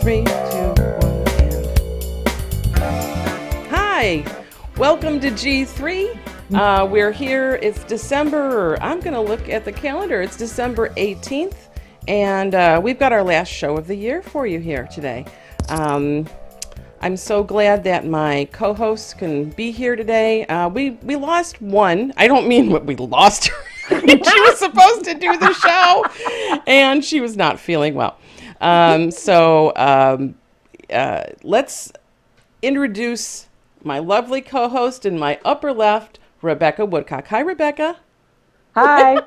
3, 2, 1, and. Hi! Welcome to G3. We're here. It's December. I'm going to look at the calendar. It's December 18th. And we've got our last show of the year for you here today. I'm so glad that my co-hosts can be here today. We lost one. I don't mean what we lost her. She was supposed to do the show, and she was not feeling well. Let's introduce my lovely co-host in my upper left, Rebecca Woodcock. Hi, Rebecca. Hi.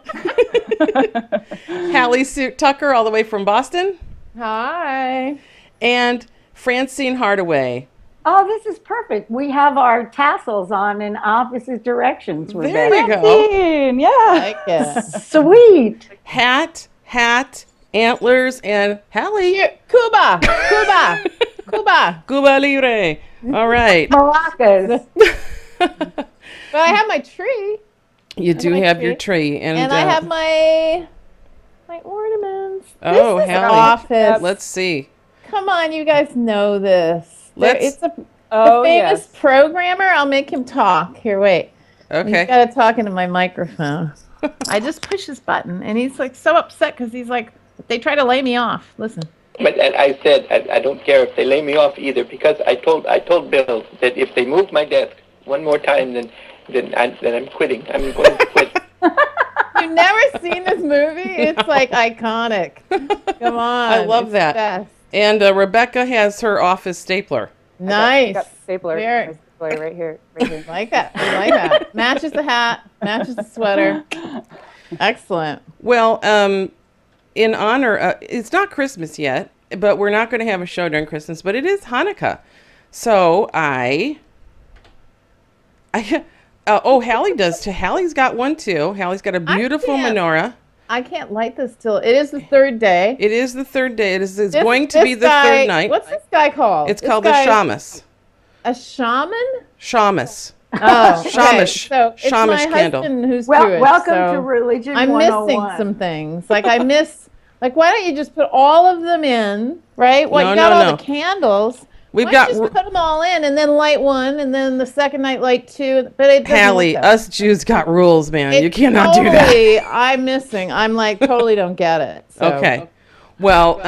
Hallie Tucker, all the way from Boston. Hi. And Francine Hardaway. Oh, this is perfect. We have our tassels on in opposite directions. There you go. Yeah. I like it. Sweet. Hat, antlers, and Hallie. Here, Cuba. Cuba Libre. All right. Maracas. But I have my tree. You do have your tree. And I have my ornaments. Oh, this is Hallie. office. Let's see. Come on, you guys know this. Let's- It's the famous programmer. I'll make him talk. Here, wait. Okay. He's got to talk into my microphone. I just push his button, and he's like so upset because he's like, they try to lay me off. Listen. But I said I don't care if they lay me off either, because I told Bill that if they move my desk one more time, then I'm quitting. I'm going to quit. You've never seen this movie? It's like iconic. Come on. I love it's that. Best. And Rebecca has her office stapler. Nice. Got the stapler. There. My stapler right here. Right here. Like that. I like that. Matches the hat. Matches the sweater. Excellent. Well, in honor, it's not Christmas yet, but we're not going to have a show during Christmas, but it is Hanukkah. So Hallie does too. Hallie's got one too. Hallie's got a beautiful menorah. I can't light this till it is the third day. It is the third day. It's This- going to this be the guy- third night. What's this guy called? It's This called guy- the Shamus. A shaman? Shamus. Oh, okay. Shamish. So it's Shamish my candle. husband who's Well, Jewish, welcome so to Religion I'm 101. missing some things. Like I miss, like why don't you just put all of them in, right? Well, No, you got no, all no. the candles. We've Why got don't you just put them all in and then light one and then the second night light two. But it doesn't Hallie. work that way. Us Jews got rules, man. It You cannot do that. totally, I'm missing. I'm like totally don't get it. So. Okay. Well,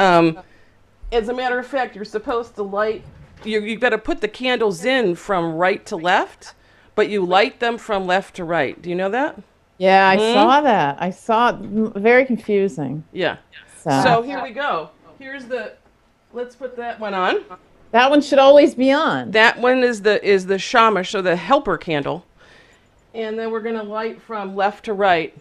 as a matter of fact, you're supposed to light. You've got to put the candles in from right to left, but you light them from left to right. Do you know that? Yeah, I saw that. I saw it. Very confusing. Yeah. So, So here we go. Here's the. Let's put that one on. that one should always be on. That one is the shamash, so the helper candle. And then we're gonna light from left to right.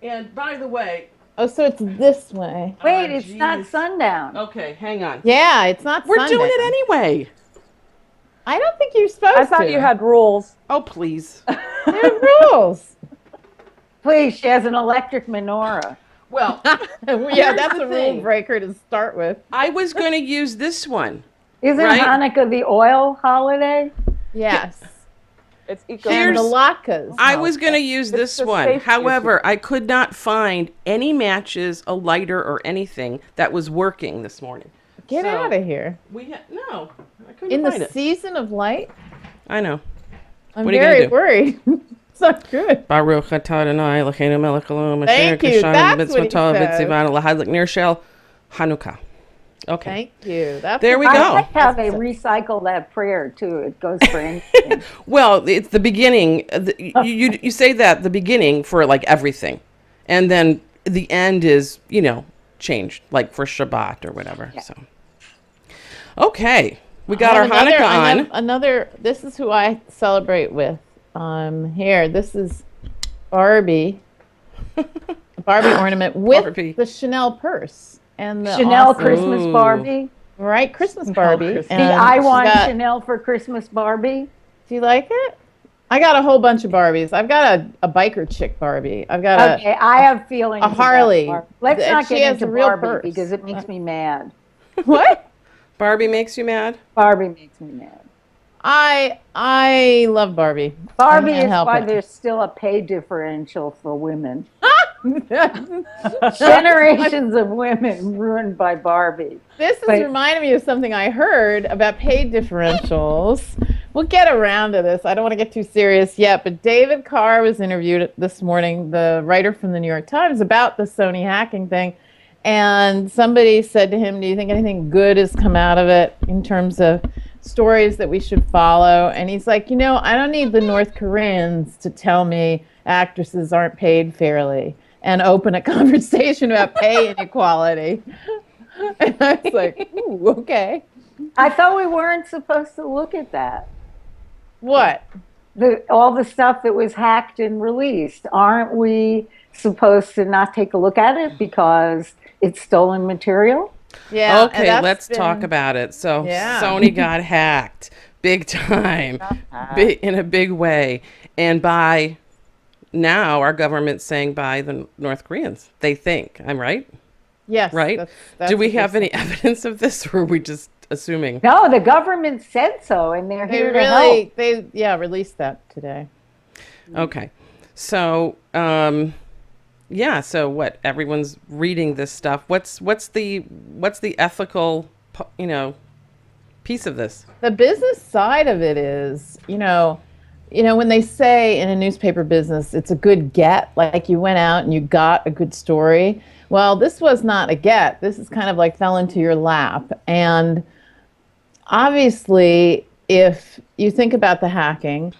And by the way, Oh, so it's this way. Wait, it's not geez. sundown. okay, hang on. Yeah, it's not. We're Sunday. doing it anyway. I don't think you're supposed I thought to. you had rules. Oh please. There are rules. Please, she has an electric menorah. Well, Yeah, that's the a rule thing. breaker to start with. I was going to use this one. Isn't Right. Hanukkah the oil holiday? Yes. It's eco. And Here's- the latkes. I was going to use this the one. safety However, I could not find any matches, a lighter, or anything that was working this morning. Get So, out of here. No, I couldn't In find the it. season of light, I know. I'm What are you gonna very do? worried. It's not good. Baruch atah Adonai Eloheinu melech haolam asher Thank you. kashanu That's what he b'mitzvotav says. v'tzivanu lahadlik ner shel Hanukkah. Okay. Thank you. That's There we what- go. I like how they recycle that prayer too. It goes for anything. Well, it's the beginning. You say that the beginning for like everything, and then the end is changed like for Shabbat or whatever. So, okay, we got I our have Hanukkah on. Another. This is who I celebrate with. Here. This is Barbie. Barbie ornament with Barbie. the Chanel purse and the Chanel awesome- Christmas Ooh. Barbie. right Christmas Barbie. Christmas. And I she's want got- Chanel for Christmas Barbie. Do you like it? I got a whole bunch of Barbies. I've got a biker chick Barbie. I've got Okay, I have feelings. a about Harley. Barbie. Let's And not she get has into a real Barbie purse. because it makes me mad. a what? Barbie makes you mad? Barbie makes me mad. I love Barbie. Barbie I can't is help why it. there's still a pay differential for women. Generations of women ruined by Barbie. This is But- reminding me of something I heard about pay differentials. We'll get around to this. I don't want to get too serious yet, but David Carr was interviewed this morning, the writer from the New York Times, about the Sony hacking thing. And somebody said to him, do you think anything good has come out of it in terms of stories that we should follow? And he's like, I don't need the North Koreans to tell me actresses aren't paid fairly and open a conversation about pay inequality. And I was like, ooh, okay. I thought we weren't supposed to look at that. What? All the stuff that was hacked and released. Aren't we supposed to not take a look at it because it's stolen material? Yeah. and Okay, that's let's talk been- about it. So Yeah. Sony got hacked big time, in a big way. And by now, our government's saying by the North Koreans, they think. I'm right? Yes. Right? that's Do we what they have said. any evidence of this, or are we just assuming? No, the government said so, and they're They here to help. released that today. Okay. So, so what? Everyone's reading this stuff. What's the ethical, piece of this? The business side of it is, when they say in a newspaper business, it's a good get, like you went out and you got a good story. Well, this was not a get. This is kind of like fell into your lap. And obviously, if you think about the hacking,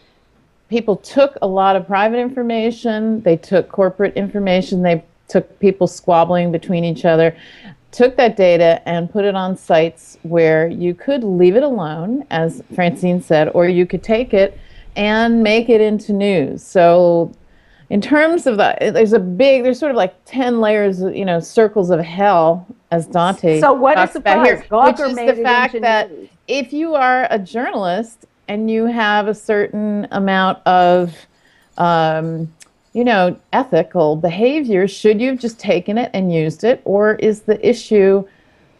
people took a lot of private information. They took corporate information. They took people squabbling between each other, took that data and put it on sites where you could leave it alone, as Francine said, or you could take it and make it into news. So in terms of that, there's sort of like 10 layers, circles of hell, as Dante So what is talks the about here, price? which Gawker is made the it fact into that news. if you are a journalist and you have a certain amount of, ethical behavior, should you have just taken it and used it? Or is the issue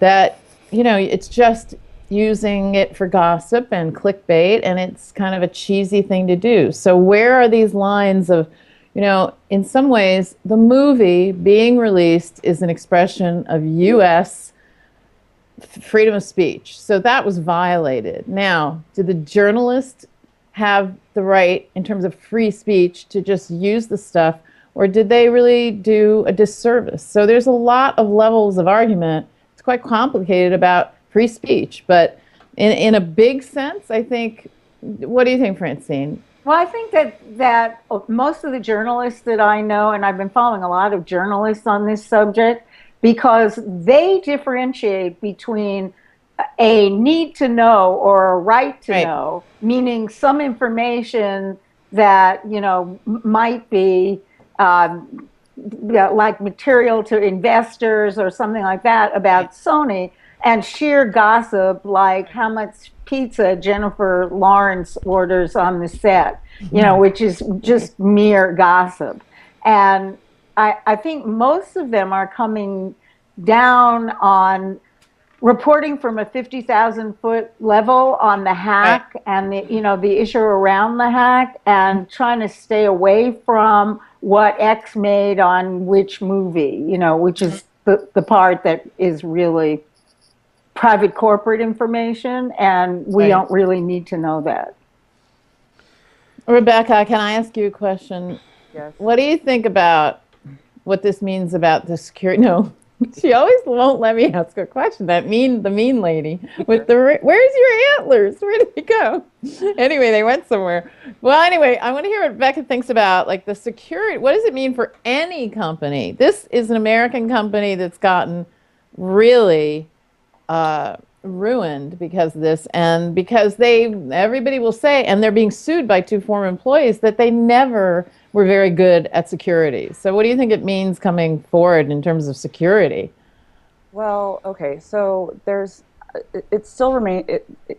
that, it's just using it for gossip and clickbait, and it's kind of a cheesy thing to do? So where are these lines of, in some ways, the movie being released is an expression of U.S. freedom of speech. So that was violated. Now, did the journalist have the right, in terms of free speech, to just use the stuff, or did they really do a disservice? So there's a lot of levels of argument. It's quite complicated about free speech, but in a big sense, I think, what do you think, Francine? Well, I think that most of the journalists that I know, and I've been following a lot of journalists on this subject, because they differentiate between a need to know or a right to know, meaning some information that, might be like material to investors or something like that about Sony, and sheer gossip like how much pizza Jennifer Lawrence orders on the set, which is just mere gossip. And I think most of them are coming down on reporting from a 50,000 foot level on the hack and the issue around the hack, and trying to stay away from what X made on which movie, which is the part that is really private corporate information, and we don't really need to know that. Rebecca, can I ask you a question? Yes. What do you think about what this means about the security? No, she always won't let me ask a question. The mean lady with where's your antlers? Where did they go? Anyway, they went somewhere. Well, anyway, I want to hear what Rebecca thinks about like the security. What does it mean for any company? This is an American company that's gotten really ruined because of this, and because everybody will say, and they're being sued by two former employees, that they never were very good at security. So what do you think it means coming forward in terms of security? Well, okay, so it's still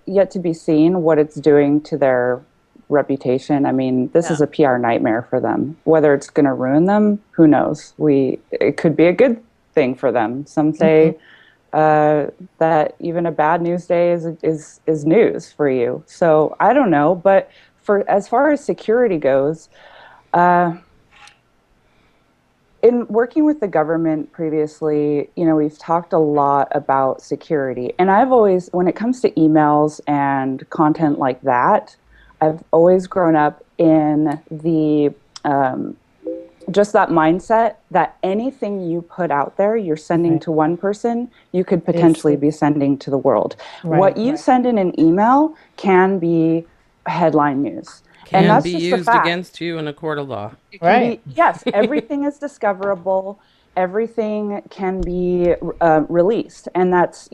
yet to be seen what it's doing to their reputation. I mean, this is a PR nightmare for them. Whether it's going to ruin them, who knows? It could be a good thing for them. Some say that even a bad news day is news for you. So I don't know, but as far as security goes, in working with the government previously, we've talked a lot about security. And I've always, when it comes to emails and content like that, I've always grown up in the just that mindset that anything you put out there, you're sending to one person, you could potentially be sending to the world. What you send in an email can be headline news. Can and that's be just the used fact. against you in a court of law. Right. Yes, everything is discoverable. Everything can be released. And that's,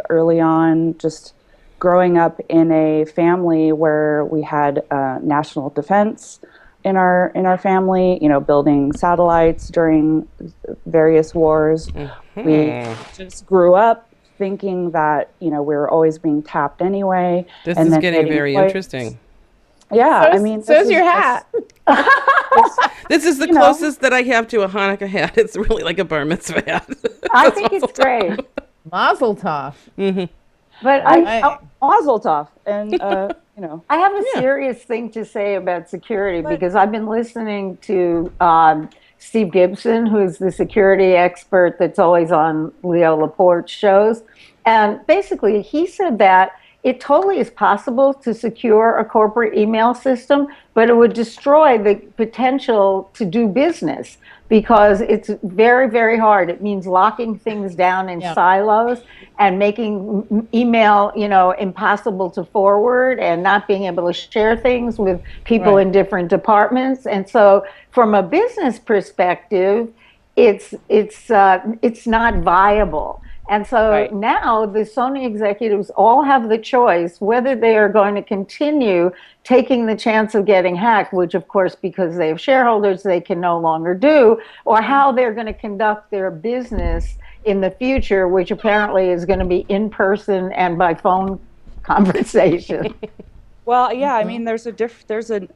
early on, just growing up in a family where we had national defense in our family, building satellites during various wars. We just grew up thinking that, we were always being tapped anyway. This and is then getting very interesting. Yeah, So's your hat. This is the closest that I have to a Hanukkah hat. It's really like a bar mitzvah hat. I think it's great. Mazel tov. But Mazel tov. And, I have a serious thing to say about security because I've been listening to Steve Gibson, who's the security expert that's always on Leo Laporte's shows. And basically, he said that it totally is possible to secure a corporate email system, but it would destroy the potential to do business because it's very, very hard. It means locking things down in silos and making email, impossible to forward and not being able to share things with people in different departments. And so from a business perspective, it's not viable. And so now the Sony executives all have the choice whether they are going to continue taking the chance of getting hacked, which of course, because they have shareholders, they can no longer do, or how they're going to conduct their business in the future, which apparently is going to be in person and by phone conversation. Well, yeah, I mean, there's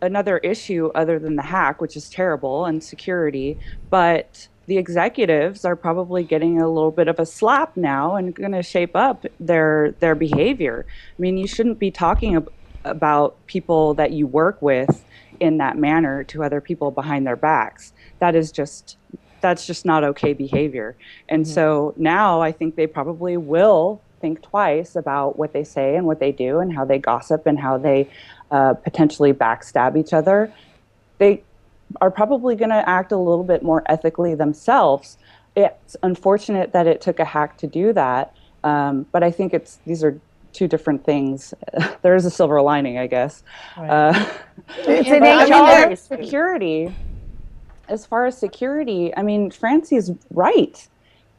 another issue other than the hack, which is terrible, and security, but the executives are probably getting a little bit of a slap now and going to shape up their behavior. I mean, you shouldn't be talking about people that you work with in that manner to other people behind their backs. That's just not okay behavior. And so now I think they probably will think twice about what they say and what they do and how they gossip and how they potentially backstab each other. They are probably going to act a little bit more ethically themselves. It's unfortunate that it took a hack to do that, but I think these are two different things. There is a silver lining, I guess. It's an HR security. As far as security, I mean, Francie's right.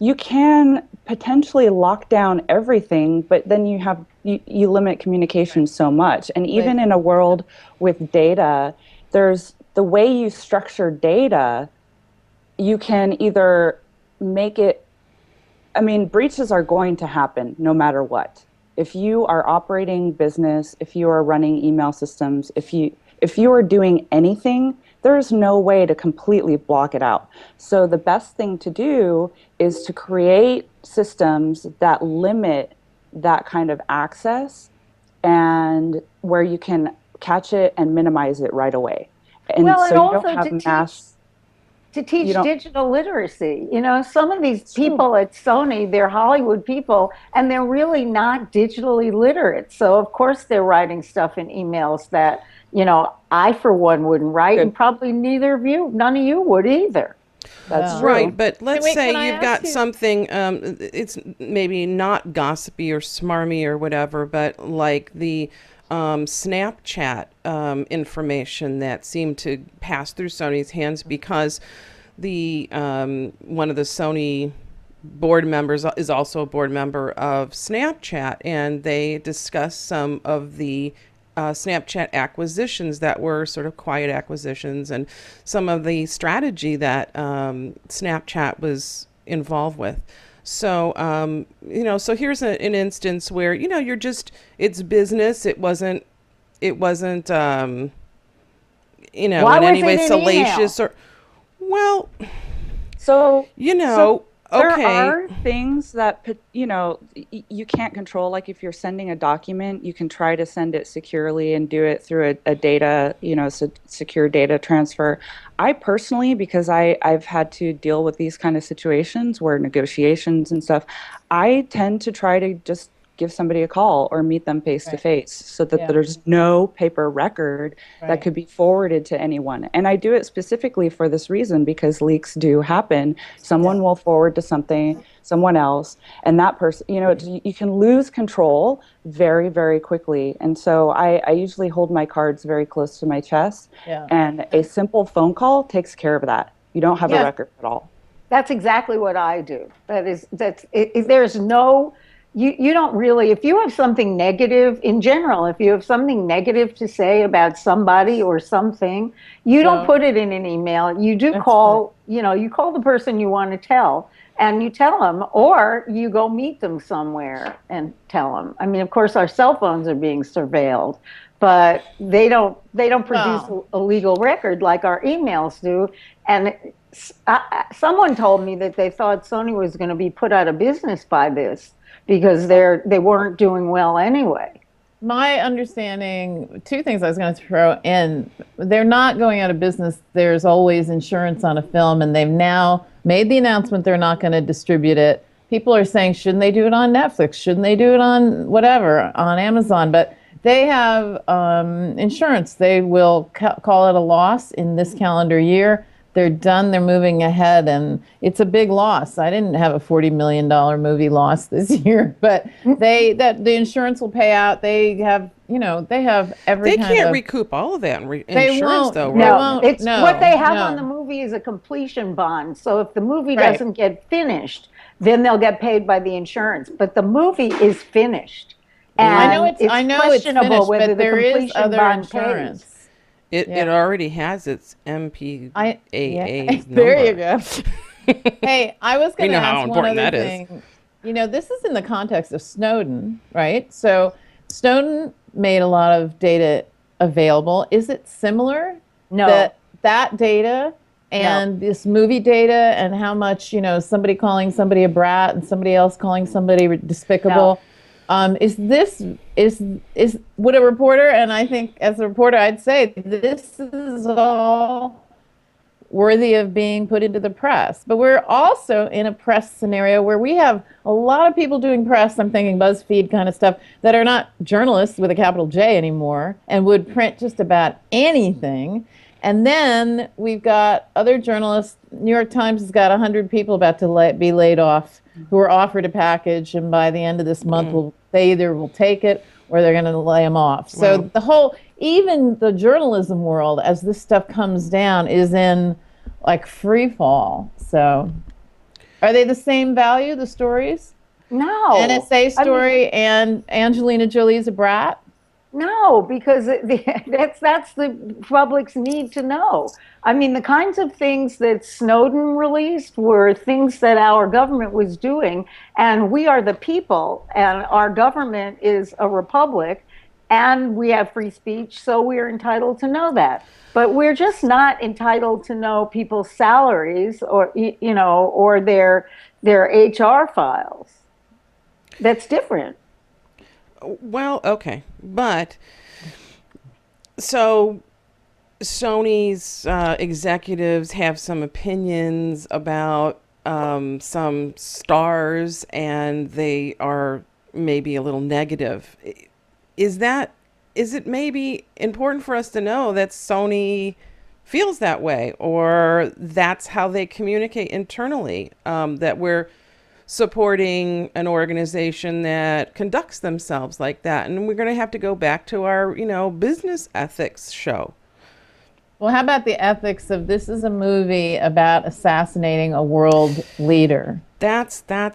You can potentially lock down everything, but then you limit communication so much. And even in a world with data, there's the way you structure data, you can either make it, breaches are going to happen no matter what. If you are operating business, if you are running email systems, if you are doing anything, there's no way to completely block it out. So the best thing to do is to create systems that limit that kind of access and where you can catch it and minimize it right away. And well, so and you also don't have mass. To teach digital literacy. Some of these people at Sony, they're Hollywood people, and they're really not digitally literate. So, of course, they're writing stuff in emails that, I, for one, wouldn't write, and probably none of you would either. That's true. Right, but let's Can say I you've ask got you- something, it's maybe not gossipy or smarmy or whatever, but like the Snapchat information that seemed to pass through Sony's hands because the one of the Sony board members is also a board member of Snapchat, and they discussed some of the Snapchat acquisitions that were sort of quiet acquisitions and some of the strategy that Snapchat was involved with. So, so here's an instance where, it's business. It wasn't, in Why any was way it an salacious email? or, well, So, There okay. are things that you can't control. Like if you're sending a document, you can try to send it securely and do it through a data, secure data transfer. I personally, because I've had to deal with these kind of situations where negotiations and stuff, I tend to try to just give somebody a call or meet them face to face so that there's no paper record that could be forwarded to anyone. And I do it specifically for this reason, because leaks do happen. Someone will forward to someone else, and that person, you can lose control very, very quickly. And so I usually hold my cards very close to my chest, and a simple phone call takes care of that. You don't have a record at all. That's exactly what I do. There's no, you don't really, if you have something negative in general, if you have something negative to say about somebody or something, you don't put it in an email. You do call, you call the person you want to tell, and you tell them, or you go meet them somewhere and tell them. I mean, of course, our cell phones are being surveilled, but they don't produce a legal record like our emails do. And someone told me that they thought Sony was going to be put out of business by this, because they weren't doing well anyway. My understanding, two things I was going to throw in. They're not going out of business. There's always insurance on a film, and they've now made the announcement they're not going to distribute it. People are saying, shouldn't they do it on Netflix? Shouldn't they do it on whatever, on Amazon? But they have insurance. They will call it a loss in this calendar year. They're done. They're moving ahead, and it's a big loss. I didn't have a $40 million movie loss this year, but the insurance will pay out. They have, they have every. They kind can't of, recoup all of that in They insurance, won't. though, They right? won't. It's No, what they have no. on the movie is a completion bond. So if the movie Right. doesn't get finished, then they'll get paid by the insurance. But the movie is finished, and I know it's questionable finished, whether but the there is completion other bond insurance. pays. It already has its MPAA number. There you go. Hey, I was going to know how ask one important other that is. thing. This is in the context of Snowden, right? So Snowden made a lot of data available. Is it similar? No. That data and this movie data, and how much, somebody calling somebody a brat and somebody else calling somebody despicable. Would a reporter, and I think as a reporter I'd say this is all worthy of being put into the press. But we're also in a press scenario where we have a lot of people doing press, I'm thinking BuzzFeed kind of stuff, that are not journalists with a capital J anymore and would print just about anything. And then we've got other journalists. New York Times has got 100 people about to be laid off who are offered a package, and by the end of this month, they either will take it or they're going to lay them off. So even the journalism world, as this stuff comes down, is in like free fall. So are they the same value, the stories? No. NSA story and Angelina Jolie's a brat? No, because that's the public's need to know. I mean, the kinds of things that Snowden released were things that our government was doing, and we are the people, and our government is a republic, and we have free speech, so we're entitled to know that. But we're just not entitled to know people's salaries or or their HR files. That's different. Well, okay. But so Sony's executives have some opinions about some stars, and they are maybe a little negative. Is it maybe important for us to know that Sony feels that way, or that's how they communicate internally, that we're supporting an organization that conducts themselves like that? And we're going to have to go back to our, business ethics show. Well, how about the ethics of this is a movie about assassinating a world leader? That's a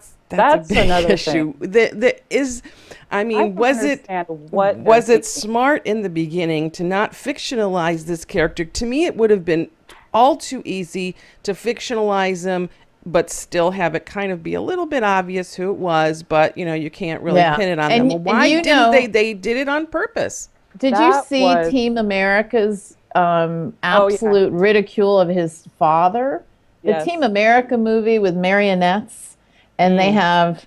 big another issue. Was it smart in the beginning to not fictionalize this character? To me, it would have been all too easy to fictionalize him, but still have it kind of be a little bit obvious who it was, but you can't really pin it on them. Well, why didn't they did it on purpose? Did you see Team America's absolute ridicule of his father the Yes. Team America movie with marionettes, and they have,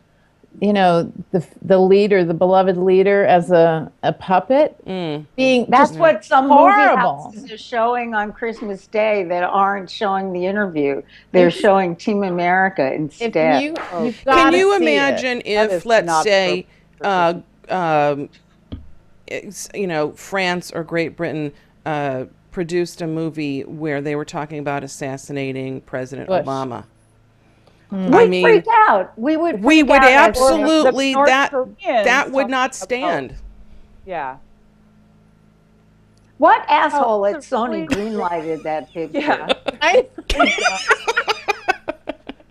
the leader, the beloved leader, as a puppet being That's just what some horrible. movie houses are showing on Christmas Day that aren't showing the interview. They're showing Team America If instead. you've got Can to you see imagine That if, is let's not say, appropriate France or Great Britain produced a movie where they were talking about assassinating President Bush. Obama? We'd freak out. We would We freak would out as absolutely, North that Koreans would not talking about- stand. Yeah. What asshole at it's a Sony really- greenlighted that picture? Yeah. I,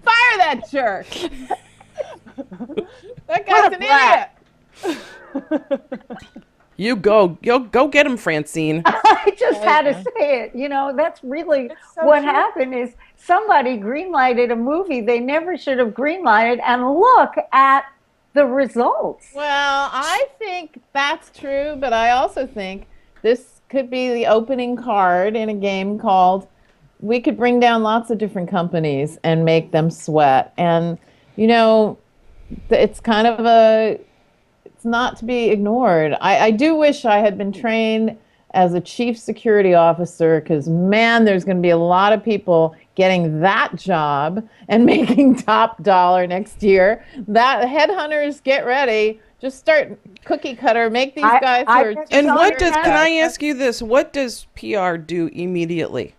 fire that jerk. That guy's an brat. idiot. You go get him, Francine. I just had to say it. That's really so what true. happened is somebody greenlighted a movie they never should have greenlighted, and look at the results. Well, I think that's true, but I also think this could be the opening card in a game called we could bring down lots of different companies and make them sweat. And, it's kind of it's not to be ignored. I do wish I had been trained as a chief security officer, because, man, there's going to be a lot of people getting that job and making top dollar next year. That headhunters, get ready. Just start cookie cutter. Make these guys who are. And So what you're does, can I having- ask you this? What does PR do immediately?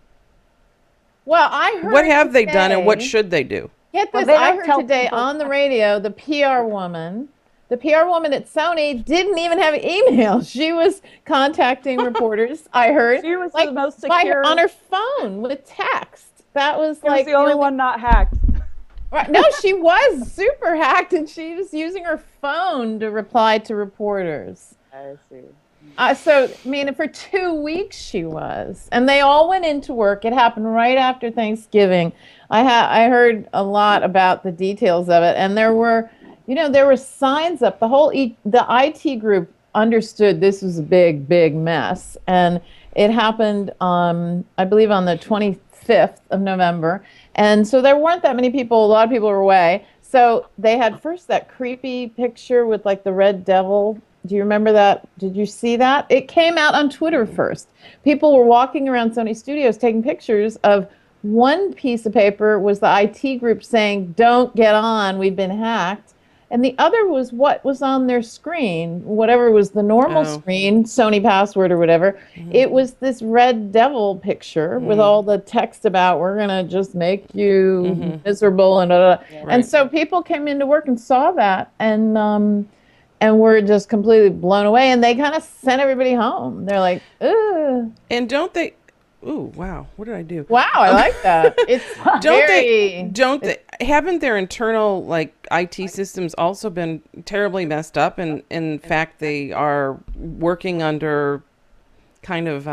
Well, I heard. What have they done and what today- should they do? Get Well, this, they I don't heard tell today people- on the radio, the PR woman at Sony didn't even have email. She was contacting reporters, I heard. She was the most secure- on her phone with text. That was She was like the only one not hacked. Right. No, she was super hacked, and she was using her phone to reply to reporters. I see. For 2 weeks she was, and they all went into work. It happened right after Thanksgiving. I heard a lot about the details of it, and there were signs up. The IT group understood this was a big, big mess, and it happened, I believe, on the 25th of November, and so there weren't that many people. A lot of people were away. So they had first that creepy picture with like the red devil. Do you remember that? Did you see that? It came out on Twitter first. People were walking around Sony Studios taking pictures of one piece of paper was the IT group saying, "Don't get on, we've been hacked." And the other was what was on their screen, whatever was the normal screen, Sony password or whatever. It was this red devil picture with all the text about, we're going to just make you miserable and And so people came into work and saw that and were just completely blown away. And they kind of sent everybody home. They're like, ugh. And don't they? Ooh, wow! What did I do? Wow, I like that. It's haven't their internal IT systems also been terribly messed up, and in fact they are working under kind of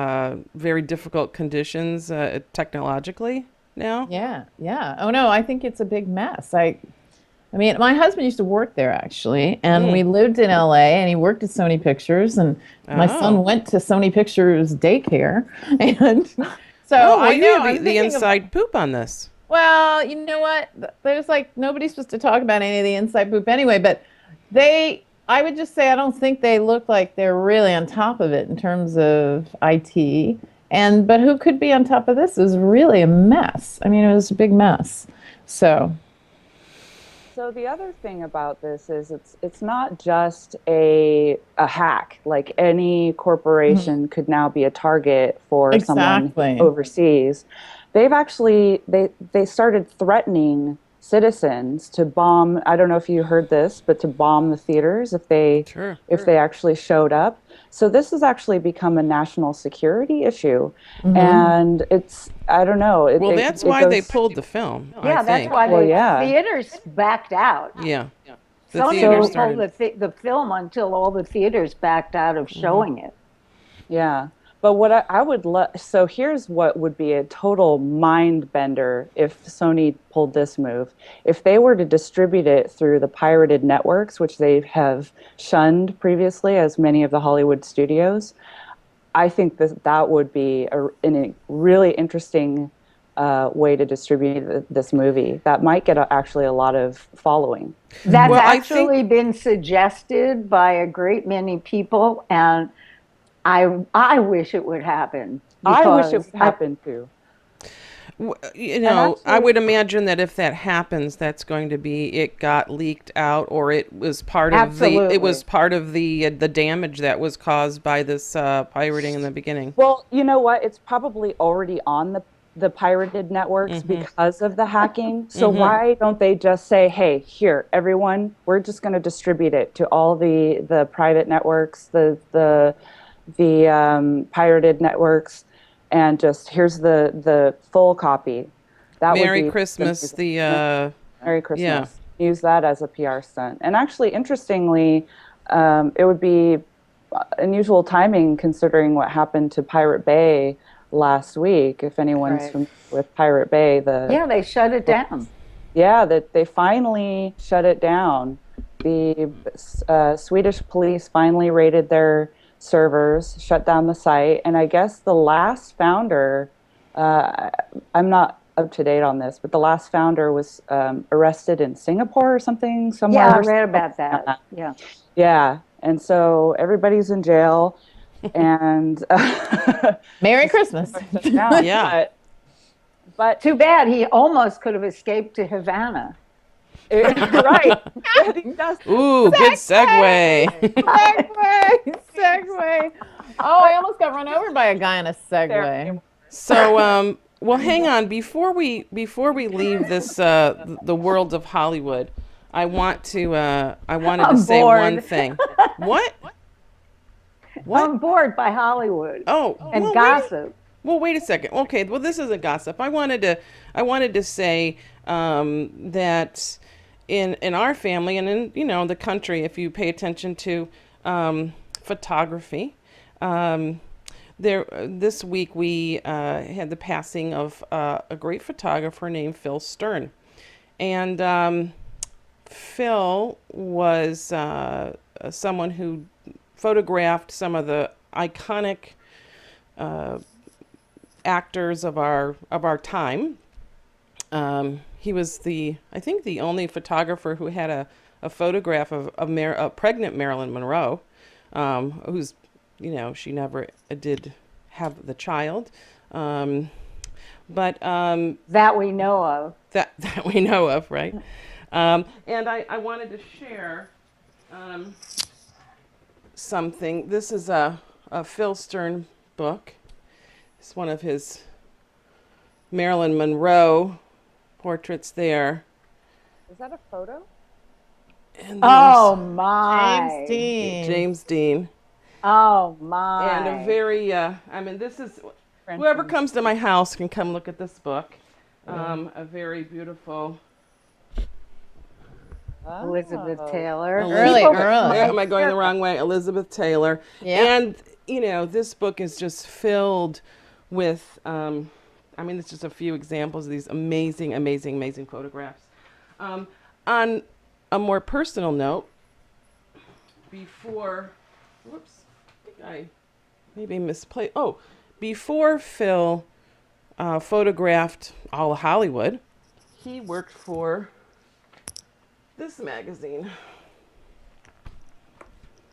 very difficult conditions technologically now? Yeah. Oh no, I think it's a big mess. I mean, my husband used to work there actually, and we lived in LA, and he worked at Sony Pictures, and my son went to Sony Pictures daycare, and so I you know have I'm the thinking of- inside poop on this. Well, you know what? There's nobody's supposed to talk about any of the inside poop anyway, but I would just say I don't think they look like they're really on top of it in terms of IT. But who could be on top of this? It was really a mess. I mean, it was a big mess. So the other thing about this is it's not just a hack. Like any corporation could now be a target for someone overseas. They've actually they started threatening citizens to bomb. I don't know if you heard this, but to bomb the theaters if they actually showed up. So this has actually become a national security issue, and I don't know. That's why they pulled the film. Yeah, that's why the theaters backed out. Yeah. The Sony theaters didn't hold the film until all the theaters backed out of showing it. Yeah. But what I would love, so here's what would be a total mind bender if Sony pulled this move. If they were to distribute it through the pirated networks, which they have shunned previously, as many of the Hollywood studios, I think that would be a really interesting way to distribute this movie that might get actually a lot of following. That's Well, I actually been suggested by a great many people, and I wish it would happen. I wish it because would happen too. You know, I actually- would imagine that if that happens, that's going to be it got leaked out, or it was part of the damage that was caused by this pirating in the beginning. Well, you know what? It's probably already on the pirated networks because of the hacking. So why don't they just say, "Hey, here, everyone, we're just going to distribute it to all the private networks, the pirated networks, and just here's the full copy." That would Merry be Christmas, Merry Christmas. yeah. Use that as a PR stunt. And actually, interestingly, it would be unusual timing considering what happened to Pirate Bay last week. If anyone's Right. familiar with Pirate Bay, yeah, they shut it down. that they finally shut it down. The Swedish police finally raided their servers, shut down the site, and I guess the last founder, I'm not up to date on this, but the last founder was arrested in Singapore or something somewhere. Yeah, I read about that. Yeah. Yeah, and so everybody's in jail, and Merry Christmas. Yeah. But Too bad he almost could have escaped to Havana. right, he does. Ooh, good segue. Segway. Oh, I almost got run over by a guy in a Segway. So, well, hang on. Before we leave this the world of Hollywood, I wanted to say bored. one thing. What? I'm bored by Hollywood Oh, and well, gossip. Wait a second. Okay, well, this isn't gossip. I wanted to say that in our family and in the country, if you pay attention to photography, this week we had the passing of a great photographer named Phil Stern, and Phil was someone who photographed some of the iconic actors of our time. He was I think the only photographer who had a photograph of a pregnant Marilyn Monroe, who's she never did have the child, but That we know of. that we know of, right? And I wanted to share something. This is a Phil Stern book. It's one of his Marilyn Monroe portraits there. Is that a photo? And Oh there's my. James Dean. James Dean. Oh my. And a very, this is, whoever comes to my house can come look at this book. A very beautiful. Elizabeth Taylor. Early. Am I going the wrong way? Elizabeth Taylor. Yeah. And, this book is just filled with, it's just a few examples of these amazing, amazing, amazing photographs. On a more personal note, before Phil photographed all of Hollywood, he worked for this magazine.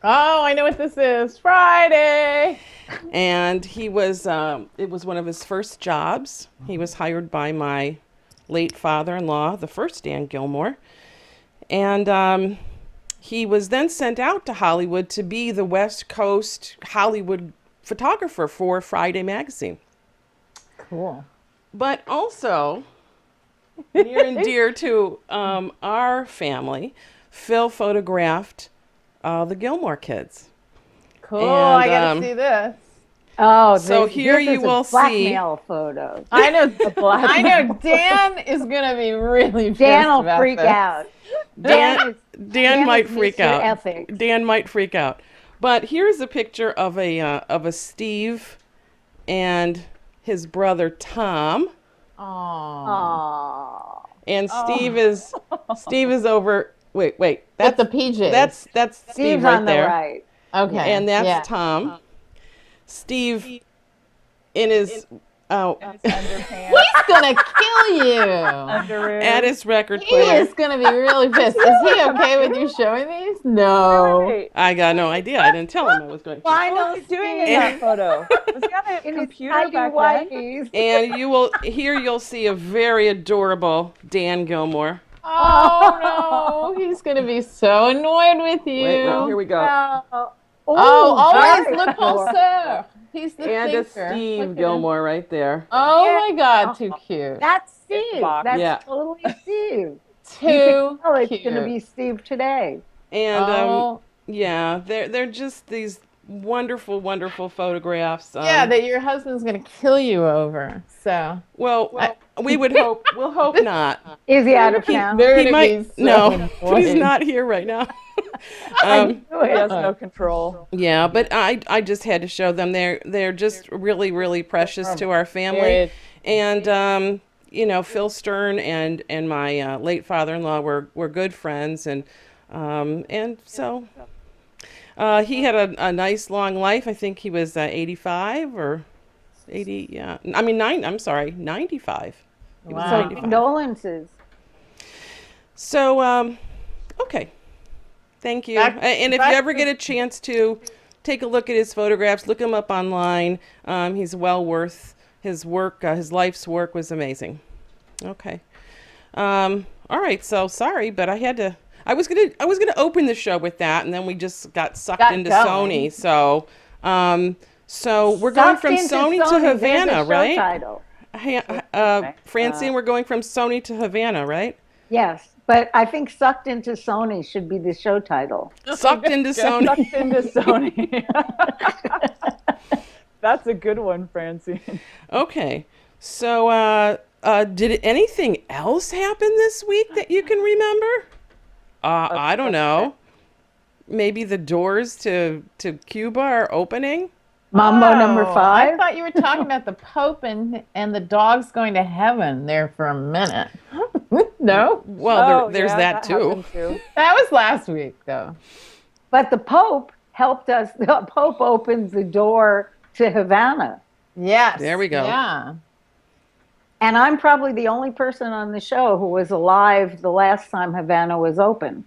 Oh, I know what this is. Friday. And he was, it was one of his first jobs. He was hired by my late father-in-law, the first Dan Gilmore. And he was then sent out to Hollywood to be the West Coast Hollywood photographer for Friday magazine. Cool. But also, near and dear to our family, Phil photographed the Gilmore kids. Cool. And, I got to see this. Oh, So here this you is a will see- blackmail photo. I know. I know. Dan is gonna be really. Dan pissed will about freak this. out. Dan Dan might is freak Mr. out. Ethics. Dan might freak out. But here's a picture of a Steve and his brother Tom. Aw. Aw. And Steve is over. Wait. With That's the PJs. That's Steve Steve's right on the there. right. okay. And that's yeah. Tom. Steve in his Oh, Underpants, He's gonna kill you. underoos. at his record He player. is gonna be really pissed. Is he okay with you showing these? No. Wait, I got no idea. I didn't tell him I was going to. Why what no was he doing in Steve? that photo? Was he on a In his computer tidy back then? whities. And you'll see a very adorable Dan Gilmore. Oh no, he's gonna be so annoyed with you. Wait, here we go. Oh, Oh, always very Le adorable. Penseur. He's the And a thinker. Look Steve at him. Gilmore right there. Oh Yeah. my God, too cute. That's Steve. box. That's Yeah. totally Steve. Too Oh, it's cute. going to be Steve today. And Oh, yeah, they're just these wonderful, wonderful photographs. yeah, that your husband's gonna kill you over. So We would hope. We'll hope not. Is he out of town? they're He gonna might. be so No, but he's annoyed. not here right now. I um, knew it. He has no control. yeah, but I just had to show them. They're just really, really precious to our family. Very- And Phil Stern and my late father-in-law were good friends, and so he had a nice long life. I think he was 85 or 80. Yeah, I mean 95. He was Wow. So 95. condolences. So okay, thank you. And if you ever get a chance to take a look at his photographs, look him up online. He's well worth his work. His life's work was amazing. Okay. All right. So sorry, but I had to. I was gonna open the show with that, and then we just got sucked Got into going. Sony. So we're going Sucked from into Sony to Sony, there's a Havana, show right? title. Francine, we're going from Sony to Havana, right? Yes, but I think Sucked into Sony should be the show title. Sucked into Sony. Sucked into Sony. That's a good one, Francine. Okay. So, did anything else happen this week that you can remember? I don't know. Maybe the doors to Cuba are opening? Mambo number Oh, 5. I thought you were talking about the Pope and the dogs going to heaven there for a minute. No? Well, there's yeah, that too. happened too. That was last week, though. But the Pope helped us. The Pope opens the door to Havana. Yes. There we go. Yeah. And I'm probably the only person on the show who was alive the last time Havana was open.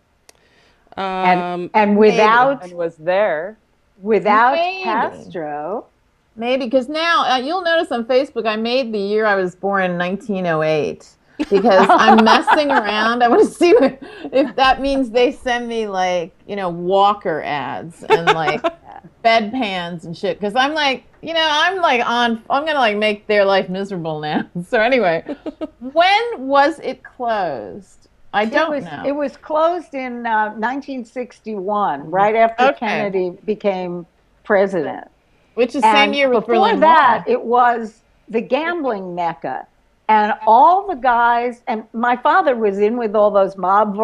And without And was there. Maybe. Castro, Maybe, because now you'll notice on Facebook I made the year I was born in 1908 because I'm messing around. I want to see if that means they send me Walker ads and bedpans and shit. Because I'm I'm gonna make their life miserable now. So anyway, when was it closed? I don't know. it was closed in 1961, right after Okay. Kennedy became president. Which is same And year with before Berlin that, Wall. it was the gambling mecca. And all the guys, and my father was in with all those mob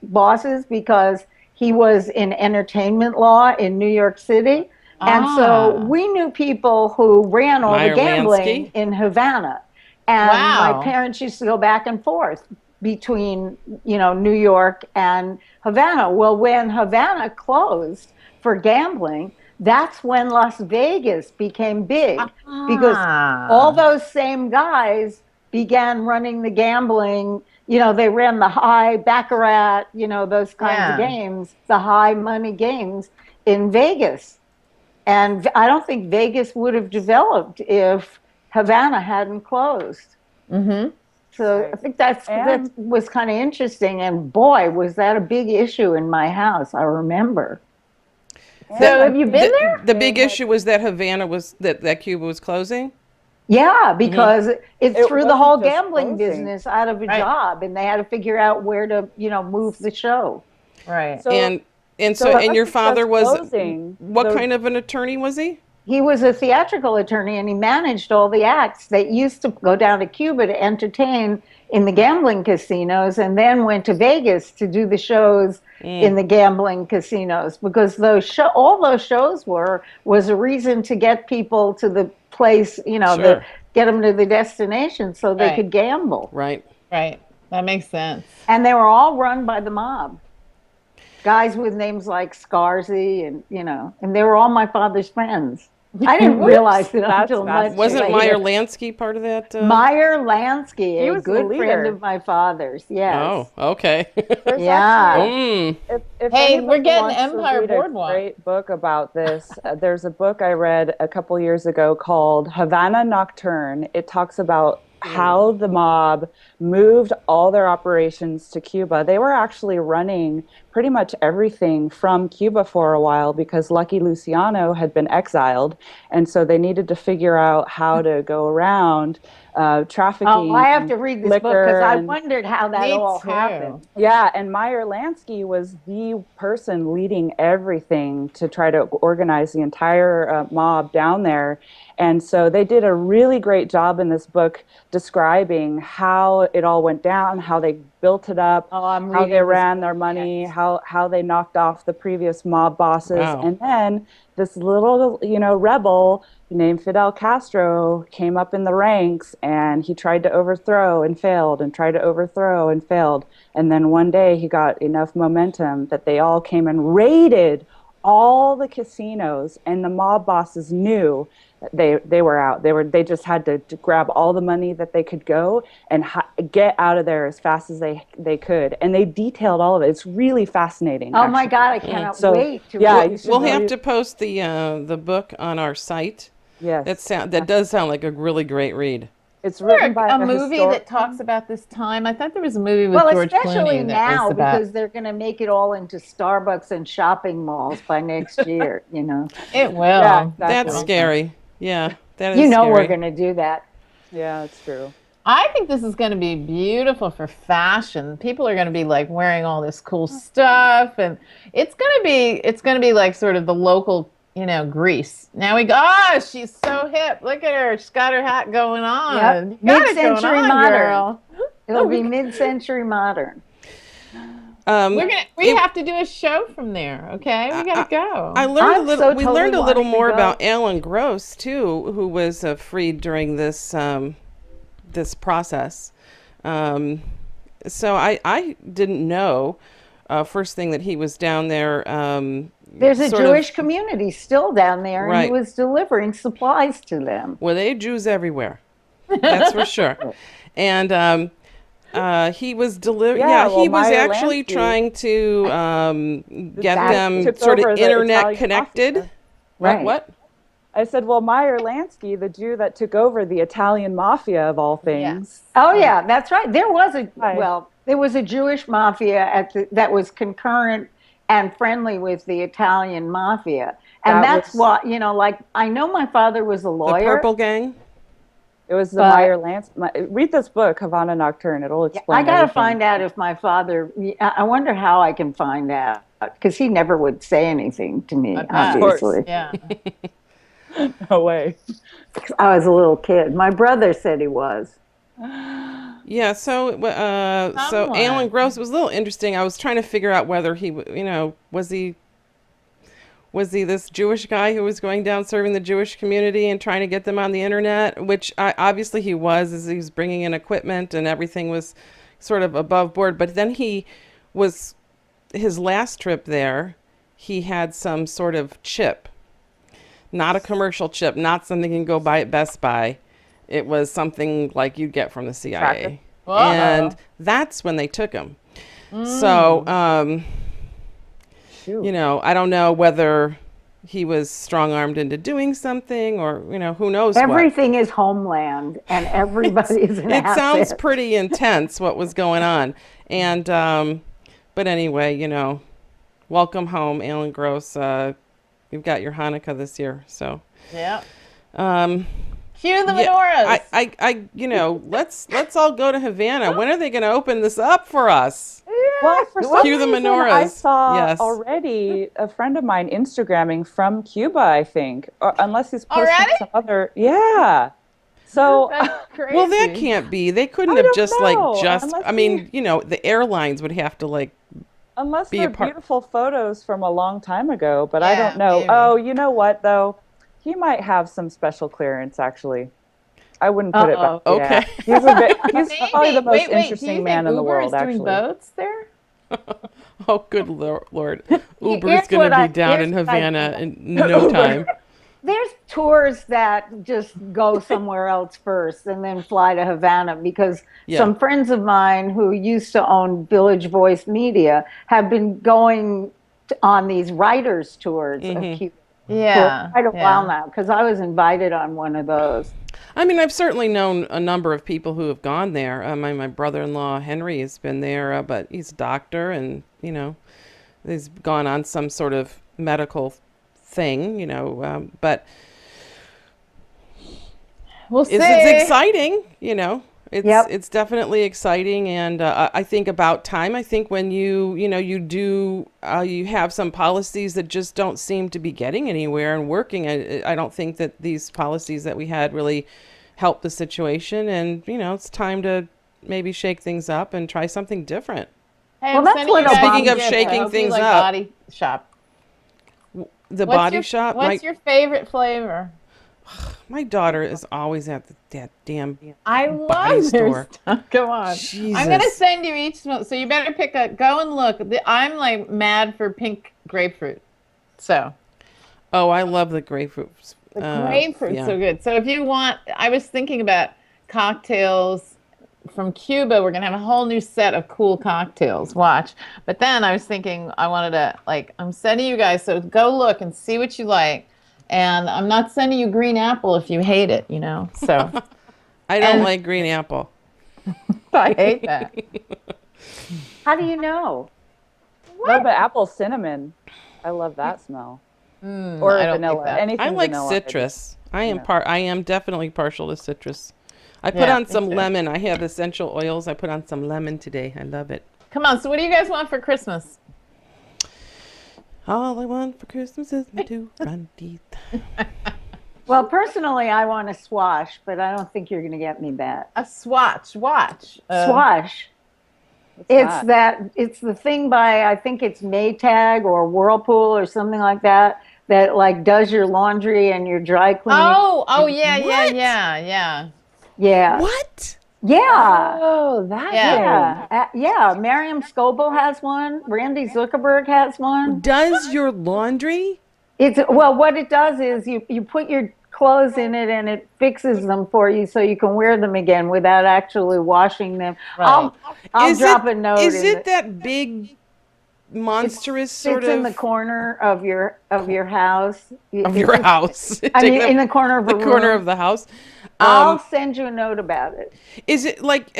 bosses because he was in entertainment law in New York City. And so Ah. we knew people who ran all Meyer the gambling Lansky? in Havana. And Wow. my parents used to go back and forth between, New York and Havana. Well, when Havana closed for gambling, that's when Las Vegas became big because all those same guys began running the gambling. They ran the high baccarat, those kinds of Yeah. games, the high money games in Vegas. And I don't think Vegas would have developed if Havana hadn't closed. Mm-hmm. So I think that And- was kind of interesting. And boy, was that a big issue in my house. I remember. So have you been there? The big issue was that Havana that Cuba was closing. Yeah, because it It threw the wasn't whole just gambling closing. business out of a Right. job, and they had to figure out where to, move the show. Right. So, and it your wasn't father just was closing. what The- kind of an attorney was he? He was a theatrical attorney, and he managed all the acts that used to go down to Cuba to entertain in the gambling casinos, and then went to Vegas to do the shows in the gambling casinos, because all those shows was a reason to get people to the place, Sure. get them to the destination so they Right. could gamble. Right. Right. That makes sense. And they were all run by the mob. Guys with names like Scarzy and they were all my father's friends. I didn't realize it That's until much fascinating. Wasn't later. Meyer Lansky part of that? Meyer Lansky, He a was the good friend leader. of my father's. Yes. Oh, okay. There's Yeah. actually, Mm. if Hey, anybody we're getting wants to Empire read Boardwalk. a great book about this, there's a book I read a couple years ago called Havana Nocturne. It talks about how the mob moved all their operations to Cuba. They were actually running pretty much everything from Cuba for a while because Lucky Luciano had been exiled, and so they needed to figure out how to go around trafficking. Oh, I have to read this book because liquor I and- wondered how that Me all too. happened. Yeah, and Meyer Lansky was the person leading everything to try to organize the entire mob down there. And so they did a really great job in this book describing how it all went down, how they built it up, Oh, I'm how reading they this ran book their money, next. how they knocked off the previous mob bosses. Wow. And then this little, rebel named Fidel Castro came up in the ranks and he tried to overthrow and failed and tried to overthrow and failed. And then one day he got enough momentum that they all came and raided all the casinos, and the mob bosses knew that they were out. They just had to grab all the money that they could go and get out of there as fast as they could. And they detailed all of it. It's really fascinating. Oh my actually. God, I cannot So, wait to yeah, read you it. should We'll read have it. to post the book on our site. Yes, That does sound like a really great read. it's Is there written by a movie historic- that talks about this time? I thought there was a movie with Well, George especially Clooney that now was about. because they're going to make it all into Starbucks and shopping malls by next year. It will. Yeah, exactly. That's scary. Yeah, that is You know scary. we're going to do that. Yeah, it's true. I think this is going to be beautiful for fashion. People are going to be like wearing all this cool stuff, and it's going to be like sort of the local, Greece. Now we go. Oh, she's so hip. Look at her. She's got her hat going on. Yep. You got it going Mid-century on, modern. girl. It'll be mid-century modern. We have to do a show from there. Okay, we got to go. I learned I'm a little. so We totally learned a little wanting to more go. about Alan Gross too, who was freed during this this process. So I didn't know first thing that he was down there. There's a sort of- Jewish community still down there, and he Right. was delivering supplies to them. Well, they Jews everywhere. That's for sure. And he was Yeah, well, he was Meyer actually Lansky- trying to get guy them took sort of over the internet Italian connected. mafia. Right. What? I said, well, Meyer Lansky, the Jew that took over the Italian mafia of all things. Oh yeah, that's right. There was Right. there was a Jewish mafia that was concurrent and friendly with the Italian mafia, and That that's was- what like I know my father was a The lawyer. Purple Gang? It was the But- Meyer Lansky. Read this book, Havana Nocturne. It'll explain I got to everything. find out if my father. I wonder how I can find out because he never would say anything to me. course. Obviously, Yeah. No way. I was a little kid. My brother said he was. Yeah, so Somewhat. Alan Gross was a little interesting. I was trying to figure out whether he, was he this Jewish guy who was going down serving the Jewish community and trying to get them on the internet, which obviously he was, as he was bringing in equipment and everything was sort of above board. But then his last trip there, he had some sort of chip, not a commercial chip, not something you can go buy at Best Buy. It was something like you'd get from the CIA. Whoa. And that's when they took him. So, Shoot. I don't know whether he was strong-armed into doing something or, who knows what. Everything is homeland, and everybody is an It sounds asset. pretty intense what was going on. And, but anyway, welcome home, Alan Gross. You've got your Hanukkah this year. So, Yeah. um, Cue the yeah, menorahs. let's all go to Havana. When are they going to open this up for us? Well, for some Cue the reason, I menorahs. saw Yes. already a friend of mine Instagramming from Cuba, I think, or unless he's posting Already? some other. Yeah. So That's crazy. Well, that can't be. They couldn't I have don't just know, just. unless I mean, the airlines would have to unless be they're a part- beautiful photos from a long time ago, but I Yeah, don't know. maybe. Oh, you know what though? He might have some special clearance actually. I wouldn't put it back. Uh-oh. Yeah. Okay. He's a bit. He's Maybe. probably the most Wait, do you interesting think man in the Uber world, is doing actually. boats there? Oh, good Lord! Here's Uber's going what to I- be down in here's what I Havana think. in no time. There's tours that just go somewhere else first and then fly to Havana because Yeah. some friends of mine who used to own Village Voice Media have been going on these writers tours of Cuba Yeah. for quite a yeah. while now because I was invited on one of those. I mean, I've certainly known a number of people who have gone there. My brother-in-law Henry has been there, but he's a doctor, and he's gone on some sort of medical thing, but We'll see. it's exciting, It's Yep. it's definitely exciting, and I think about time. I think when you have some policies that just don't seem to be getting anywhere and working. I don't think that these policies that we had really helped the situation, and it's time to maybe shake things up and try something different. Hey, Well, I'm that's sending what you guys Obama Speaking of gifts. I shaking hope you things like up. Body Shop. The What's Body your, Shop. What's your favorite flavor? My daughter is always at that damn. I Body love their store. stuff. Come on. I'm gonna Jesus. send you each one, so you better pick a. Go and look. I'm like mad for pink grapefruit. So Oh, I love the grapefruit. the grapefruit's yeah. so good. So if you want, I was thinking about cocktails from Cuba. We're gonna have a whole new set of cool cocktails. Watch. But then I was thinking I wanted to I'm sending you guys. So go look and see what you like. And I'm not sending you green apple if you hate it. So I don't And- like green apple. I hate that. How do you know? No, but apple cinnamon. I love that smell. Or I don't vanilla. like that. Anything I like vanilla. citrus. I am yeah. I am definitely partial to citrus. I put Yeah, on me some too. lemon. I have essential oils. I put on some lemon today. I love it. Come on. So what do you guys want for Christmas? All I want for Christmas is my two front teeth. Well, personally, I want a swash, but I don't think you're going to get me that. A swatch watch. Swash. It's the thing by, I think it's Maytag or Whirlpool or something like that does your laundry and your dry cleaning. Oh yeah, What? yeah. Yeah. What? Yeah. Oh, that Yeah. Yeah. Miriam Scoble has one. Randy Zuckerberg has one. Does your laundry? What it does is you put your clothes in it and it fixes them for you so you can wear them again without actually washing them. Right. I'll Is drop it, a note. Is in it that big, monstrous sort It's of in the corner of your house. of your house? I Take mean, the- in the corner of the a corner room. of the house. I'll send you a note about it. Is it like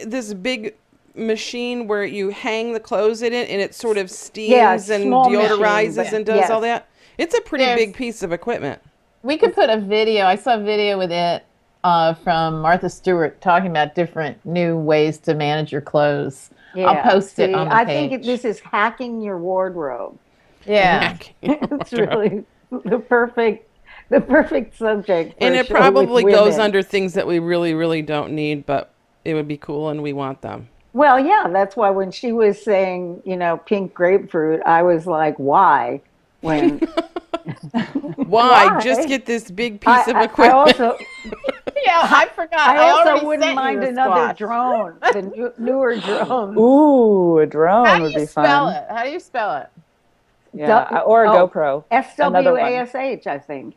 this big machine where you hang the clothes in it and it sort of steams Yeah, and small machine, deodorizes but and does all yes. that? It's a pretty There's- big piece of equipment. We could put a video. I saw a video with it from Martha Stewart talking about different new ways to manage your clothes. I'll Yeah. post it See, on the I page. think this is hacking your wardrobe. Yeah. It's really the perfect subject. For And a it show with probably goes women. under things that we really, really don't need, but it would be cool and we want them. Well, yeah, that's why when she was saying, pink grapefruit, I was like, why? When Why? Why? Just get this big piece of I equipment. also Yeah, I forgot. I already also wouldn't sent you mind the another squash. drone, the newer drone. Ooh, a drone How do would you be spell fun. it? How do you spell it? Yeah, or a Oh. GoPro. Another one. SWASH, I think.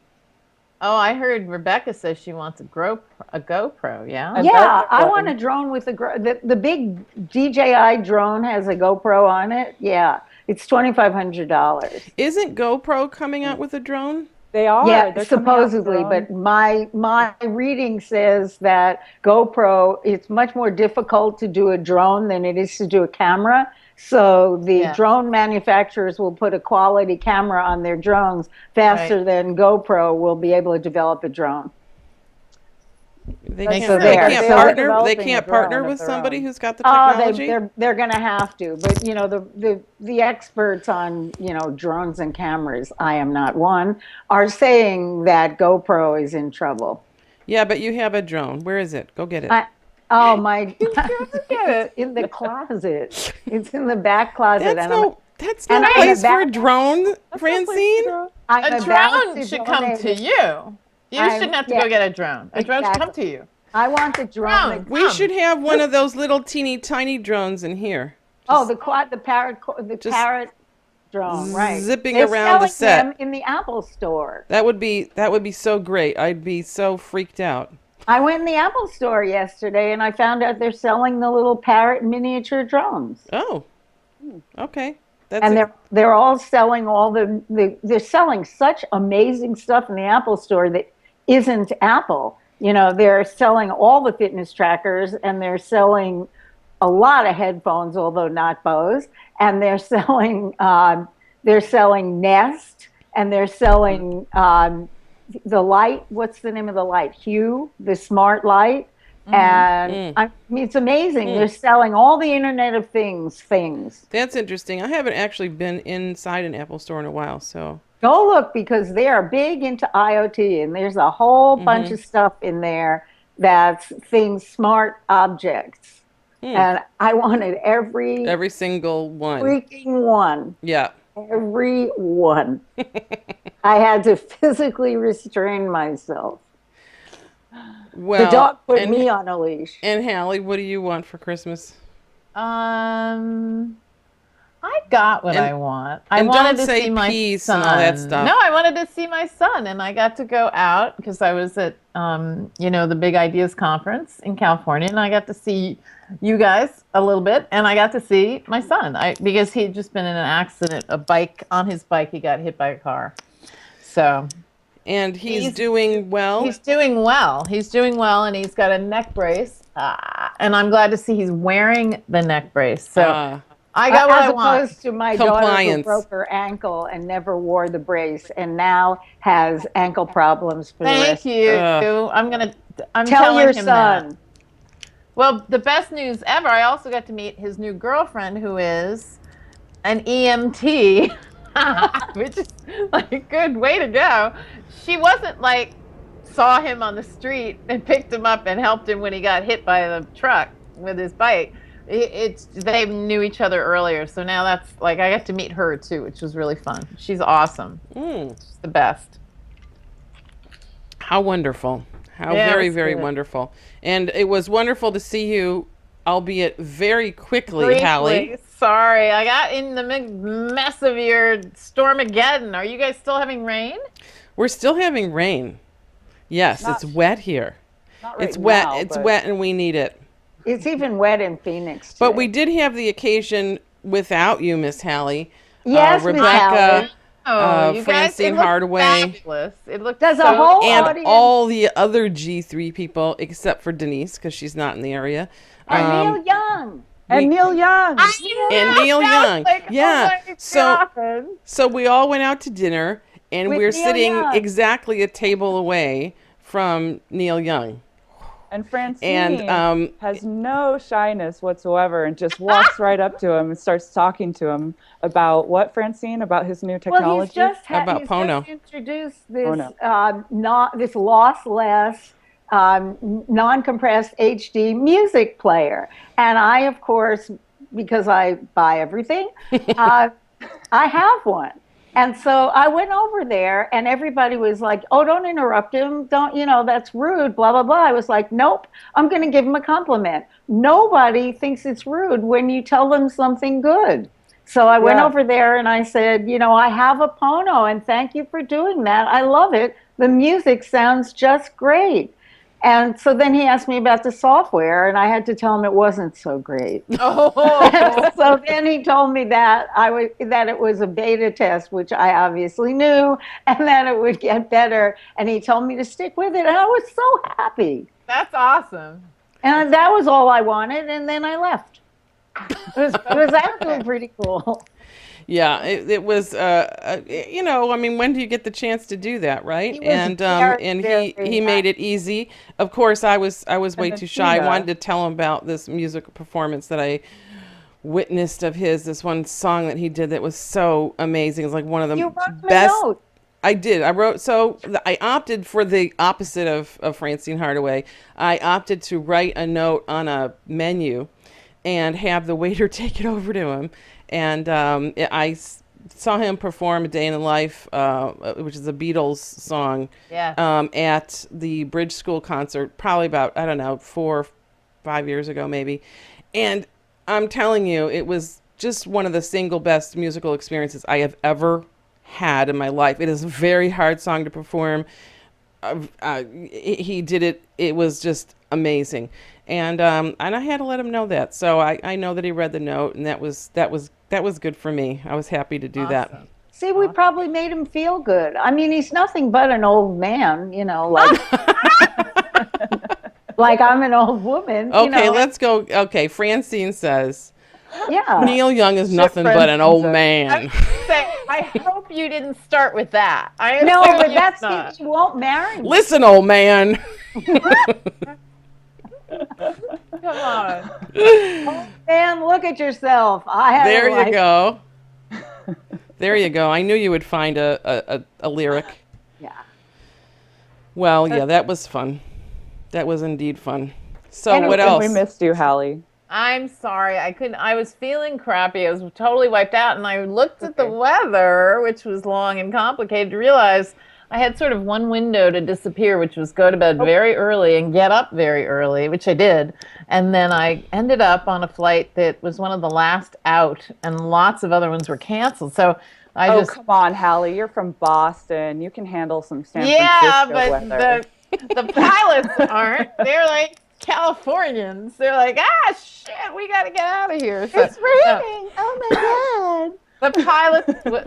Oh, I heard Rebecca says she wants a GoPro. Yeah. A Yeah, I GoPro. want a drone with the big DJI drone has a GoPro on it. Yeah, it's $2,500. Isn't GoPro coming out with a drone? They are. Yeah, They're coming out with supposedly, their own- but my reading says that GoPro, it's much more difficult to do a drone than it is to do a camera. So the Yeah. drone manufacturers will put a quality camera on their drones faster Right. than GoPro will be able to develop a drone. They Makes can't, sense. they They're can't still partner. They developing a can't drone partner of with their somebody own. who's got the Oh, technology. they're going to have to, but the experts on drones and cameras, I am not one, are saying that GoPro is in trouble. Yeah, but you have a drone. Where is it? Go get it. Oh my! It's in the closet. It's in the back closet. That's and no I'm place for a about- drone, Francine. I'm A about drone to should come donate to it. you. You I'm- shouldn't have to yeah. go get a drone. A drone should come Exactly. to you. I want the drone. Drone. We should have one of those little teeny tiny drones in here. Oh, the parrot, the Just- parrot drone, right? zipping They're around the selling them set. in the Apple store. That would be so great. I'd be so freaked out. I went in the Apple store yesterday and I found out they're selling the little parrot miniature drones. Oh, okay. That's And they're all selling they're selling such amazing stuff in the Apple store that isn't Apple. You know, they're selling all the fitness trackers and they're selling a lot of headphones, although not Bose, and they're selling Nest, and they're selling the light. What's the name of the light? Hue, the smart light. And I mean, it's amazing. They're selling all the Internet of Things. That's interesting. I haven't actually been inside an Apple store in a while, so. Go look because they are big into IoT, and there's a whole bunch of stuff in there that's things, smart objects. And I wanted every single one. freaking one. Yeah. Every one. I had to physically restrain myself. Well, The dog put me on a leash. And Hallie, what do you want for Christmas? I got what And- I want. I and wanted don't to say see my peace son. and all that stuff. No, I wanted to see my son, and I got to go out because I was at, the Big Ideas Conference in California, and I got to see you guys a little bit, and I got to see my son. Because he had just been in an accident, on his bike, he got hit by a car. So. And he's doing well. He's doing well. He's doing well, and he's got a neck brace. And I'm glad to see he's wearing the neck brace. So I got what I want. As opposed to my daughter who Compliance. broke her ankle and never wore the brace and now has ankle problems for the Thank rest. you. Ugh. I'm Tell telling your him son. that. Well, the best news ever, I also got to meet his new girlfriend who is an EMT, which is like a good way to go. She wasn't like saw him on the street and picked him up and helped him when he got hit by the truck with his bike. They knew each other earlier, so now that's like I got to meet her too, which was really fun. She's awesome. She's the best. How wonderful. How Yeah, it very, was very good. wonderful. And it was wonderful to see you, albeit very quickly, Hallie. Briefly, sorry, I got in the mess of your Stormageddon. Are you guys still having rain? We're still having rain. Yes, it's wet here. Not right It's wet. now, It's but- wet and we need it. It's even wet in Phoenix. But today. we did have the occasion without you, Miss Hallie. Yes, Miss Rebecca, Hallie. You guys, Francine it looked Hardaway. fabulous. It looked Does a so whole and audience all the other G3 people except for Denise because she's not in the area. and Neil Young. And Neil Young. And Neil Young. Yeah. So So we all went out to dinner and With we're Neil sitting Young. exactly a table away from Neil Young. And Francine And has no shyness whatsoever and just walks right up to him and starts talking to him about what, Francine? About his new technology? Well, he's just About Pono. introduced this Pono. this lossless, non-compressed HD music player, and I, of course, because I buy everything, I have one. And so I went over there and everybody was like, oh, don't interrupt him. Don't, that's rude, blah, blah, blah. I was like, nope, I'm going to give him a compliment. Nobody thinks it's rude when you tell them something good. So I went Yeah. over there and I said, I have a Pono and thank you for doing that. I love it. The music sounds just great. And so then he asked me about the software and I had to tell him it wasn't so great. Oh, So then he told me that that it was a beta test, which I obviously knew, and that it would get better. And he told me to stick with it, and I was so happy. that's awesome. And that was all I wanted, and then I left. It was actually pretty cool. Yeah, it was. I mean, when do you get the chance to do that, right? He was And very, and very he made it easy. Of course, I was way then too shy. I Tina. wanted to tell him about this musical performance that I witnessed of his. This one song that he did that was so amazing. It's like one of the You wrote him a best. note. I did. I opted for the opposite of Francine Hardaway. I opted to write a note on a menu and have the waiter take it over to him. And saw him perform A Day in the Life, which is a Beatles song, Yeah. at the Bridge School concert, probably about, 4 or 5 years ago, maybe. And I'm telling you, it was just one of the single best musical experiences I have ever had in my life. It is a very hard song to perform. He did it. It was just amazing. And I had to let him know that. So I know that he read the note, and that was good for me. I was happy to do that. See, we probably made him feel good. I mean, he's nothing but an old man, like I'm an old woman. Okay, let's go. Okay, Francine says Yeah. Neil Young is nothing but an old man. I hope you didn't start with that. No, but that's because you won't marry me. Listen, old man. Come on. Man, look at yourself. I had There a life. you go. There you go. I knew you would find a lyric. Yeah. Well, yeah, that was fun. That was indeed fun. So And- what And else? we missed you, Hallie. I'm sorry. I was feeling crappy. I was totally wiped out. And I looked at the weather, which was long and complicated, to realize I had sort of one window to disappear, which was go to bed very early and get up very early, which I did. And then I ended up on a flight that was one of the last out, and lots of other ones were canceled. So Oh, come on, Hallie. You're from Boston. You can handle some San yeah, Francisco but weather. the pilots aren't. They're like Californians. They're like, shit, we got to get out of here. So, It's raining. Oh my God.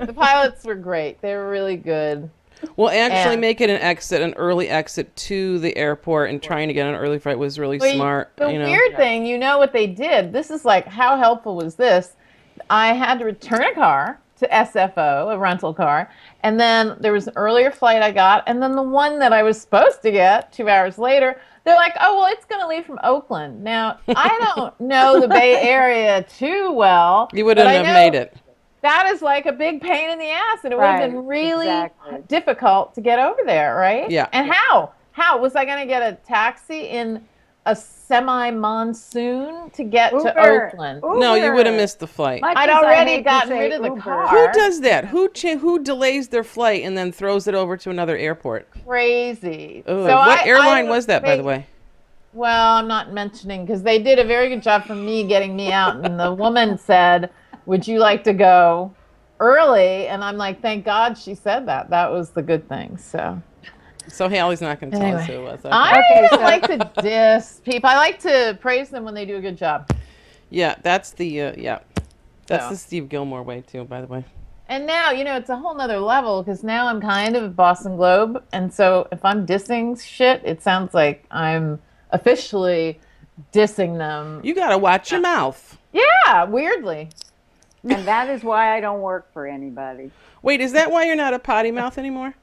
the pilots were great. They were really good. Well, actually And- making an early exit to the airport and trying to get an early flight was really Well, smart. The weird thing, what they did? This is like, how helpful was this? I had to return a car to SFO, a rental car, and then there was an earlier flight I got, and then the one that I was supposed to get 2 hours later, they're like, oh, well, it's going to leave from Oakland. Now, I don't know the Bay Area too well. You wouldn't but I have know made it. That is like a big pain in the ass, and it would have been Right, really exactly. difficult to get over there, right? Yeah. And how? How was I going to get a taxi in a semi-monsoon to get to Uber. Oakland? No, you Uber. would have missed the flight. Much I'd as I already hate to gotten say rid of the Uber. car. Who does that? Who delays their flight and then throws it over to another airport? Crazy. Ooh, So what I airline was that, by the they- way? Well, I'm not mentioning because they did a very good job for me getting me out. And the woman said, would you like to go early? And I'm like, thank God she said that. That was the good thing. So Hallie's not going to tell us Anyway. who it was. Okay. I Okay, don't so- like to diss people. I like to praise them when they do a good job. Yeah, that's the That's So. the Steve Gilmore way too, by the way. And now, it's a whole nother level because now I'm kind of Boston Globe. And so if I'm dissing shit, it sounds like I'm officially dissing them. You got to watch your mouth. Yeah, weirdly. And that is why I don't work for anybody. Wait, is that why you're not a potty mouth anymore?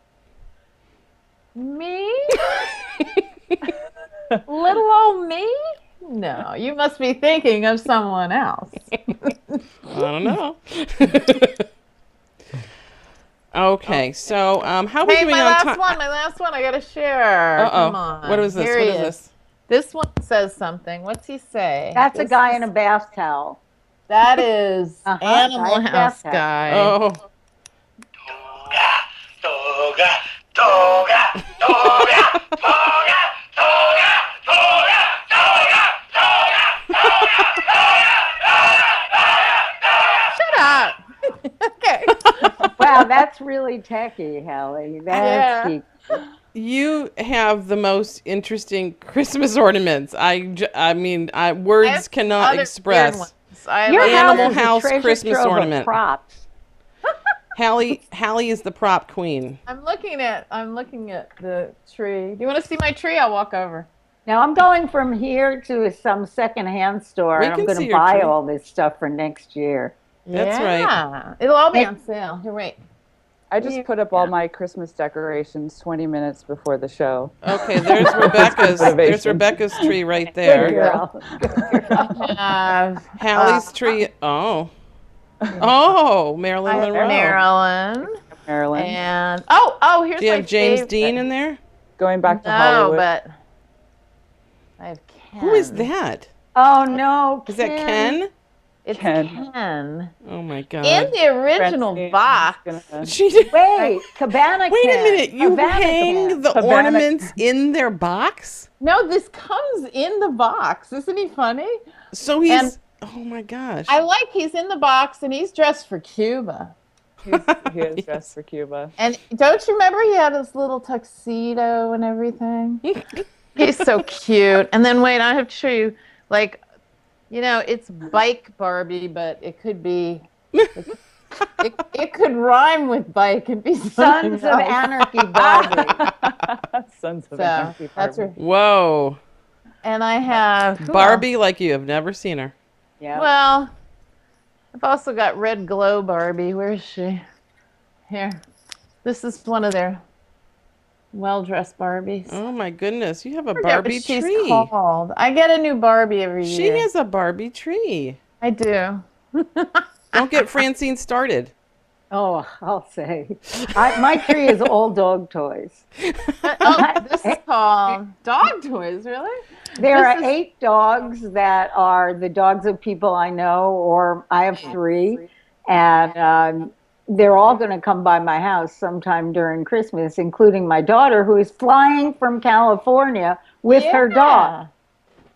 Me? Little old me? No, you must be thinking of someone else. I don't know. Okay, so how are we Hey, doing my on last time? one, I gotta share. Come on. What is this? Here What he is this? This one says something. What's he say? That's a This guy is- in a bath towel. That is Uh-huh, Animal guy in a House bath towel. guy. Oh, Toga, toga, toga, toga, toga, toga, toga, toga, Shut up. Okay. Wow, that's really techie, Hallie. That's Yeah. geeky. you have the most interesting Christmas ornaments. Words I have cannot other weird express. ones. I have Your other- Animal house is a House treasure Christmas trove of ornament. props. Hallie is the prop queen. I'm looking at the tree. Do you want to see my tree? I'll walk over. Now I'm going from here to some secondhand store, We and I'm can going see to your buy tree. all this stuff for next year. That's right. Yeah. It'll all be Hey. on sale. Here, wait. I just put up all my Christmas decorations 20 minutes before the show. Okay, there's Rebecca's. There's Motivation. Rebecca's tree right Good there. girl. I have Hallie's tree. Oh, Marilyn Monroe. Marilyn. Marilyn. And here's Do you my have James favorite. Dean in there? Going back to No, Hollywood. but I have Ken. Who is that? Oh no! Is that Ken? It's Ken. Ken. Oh my God. In the original Francine is box. gonna- She did. Wait, Cabana. Wait a Ken. minute. You Cabana hang Ken. the Havana- ornaments in their box? No, this comes in the box. Isn't he funny? So he's And Oh my gosh. he's in the box and he's dressed for Cuba. He is dressed for Cuba. And don't you remember he had his little tuxedo and everything? He's so cute. And then wait, I have to show you, like, it's bike Barbie, but it could be, it could rhyme with bike and be Sons of Anarchy Barbie. Sons of So Anarchy that's Barbie. where, Whoa. and I have who Barbie like you have never seen her. Yeah. else? Well, I've also got Red Glow Barbie. Where is she? Here. This is one of their well-dressed Barbies. Oh my goodness. You have a I forget what Barbie she's tree. called. I get a new Barbie every She year. has a Barbie tree. I do. Don't get Francine started. Oh, I'll say. My tree is all dog toys. Oh, this is called dog toys, really? There This are is- 8 dogs that are the dogs of people I know, or I have 3, and they're all going to come by my house sometime during Christmas, including my daughter, who is flying from California with her dog,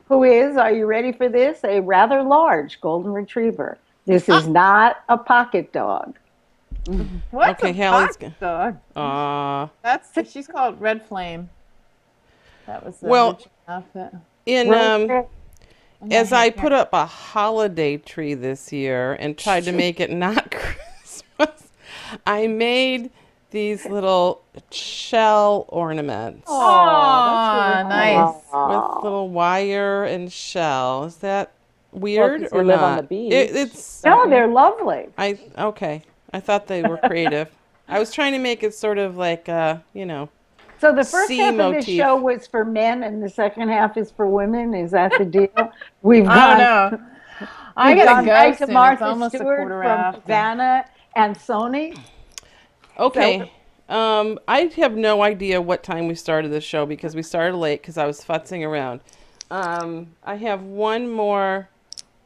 who is, are you ready for this? A rather large golden retriever. This is not a pocket dog. What's Okay, a Hallie's pocket dog? Aw. She's called Red Flame. That was the Well, original outfit. As I put up a holiday tree this year and tried to make it not Christmas, I made these little shell ornaments Oh, nice. with little wire and shell. Is that weird 'cause or you live not? on the beach. It's No, they're lovely. okay. I thought they were creative. I was trying to make it sort of like So the first sea half of this motif. show was for men, and the second half is for women. Is that the deal? We've I gone, don't know. I we've gotta gone go right soon. to Martha It's almost a Stewart quarter from after. Vanna and Sony. Okay. I have no idea what time we started the show because we started late because I was futzing around. I have one more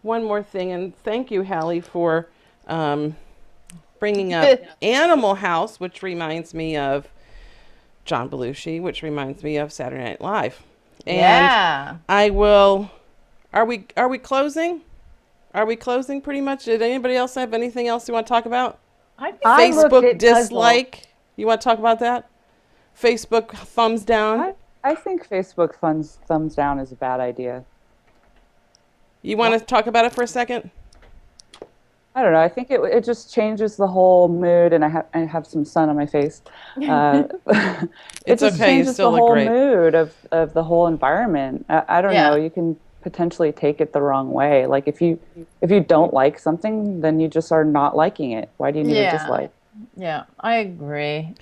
thing, and thank you, Hallie, for bringing up Animal House, which reminds me of John Belushi, which reminds me of Saturday Night Live. And Yeah. I will. Are we closing? Are we closing pretty much? Did anybody else have anything else you want to talk about? I looked at Facebook Puzzle. dislike. You want to talk about that? Facebook thumbs down. I think Facebook thumbs down is a bad idea. You want to talk about it for a second? I don't know. I think it just changes the whole mood, and I have some sun on my face. It It's just okay, you changes still the look whole great. mood of the whole environment. I don't Yeah. know. You can potentially take it the wrong way. Like if you don't like something, then you just are not liking it. Why do you need Yeah. a dislike? Yeah, I agree.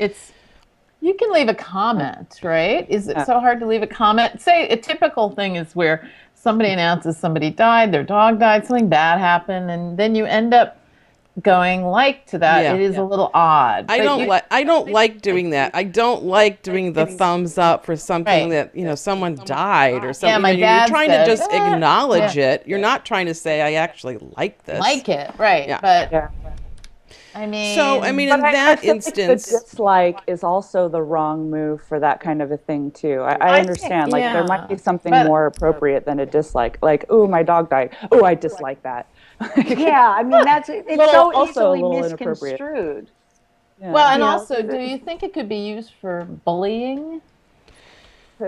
You can leave a comment, right? Is it so hard to leave a comment? Say a typical thing is where somebody announces somebody died, their dog died, something bad happened, and then you end up going like to that. Yeah. It is a little odd. I but don't you- like. I don't like doing that. I don't like doing the thumbs up for something Right. that someone died or something. my You're dad trying said, to just acknowledge yeah. it. You're not trying to say I actually like this. like it, right? Yeah. But Yeah. I mean, So I mean, in But I that feel like instance, the dislike is also the wrong move for that kind of a thing too. I think- understand. Like there might be something but- more appropriate than a dislike. Like, oh, my dog died. Oh, I dislike that. Yeah, I mean it's Little- so also a easily little inappropriate. misconstrued. Yeah. well, and Yeah. also, do you think it could be used for bullying?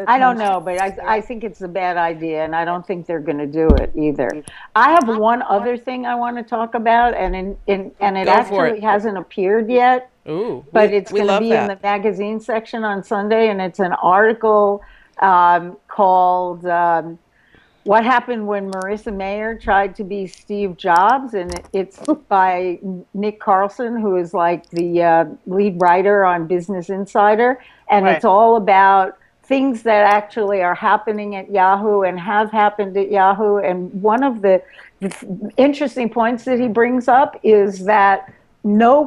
I don't know, but I think it's a bad idea, and I don't think they're going to do it either. I have one other thing I want to talk about, and it Go for it. actually hasn't appeared yet, ooh, but we- it's we going to love be that. in the magazine section on Sunday, and it's an article called "What Happened When Marissa Mayer Tried to Be Steve Jobs," and it's by Nick Carlson, who is like the lead writer on Business Insider, and Right. it's all about things that actually are happening at Yahoo and have happened at Yahoo. And one of the interesting points that he brings up is that no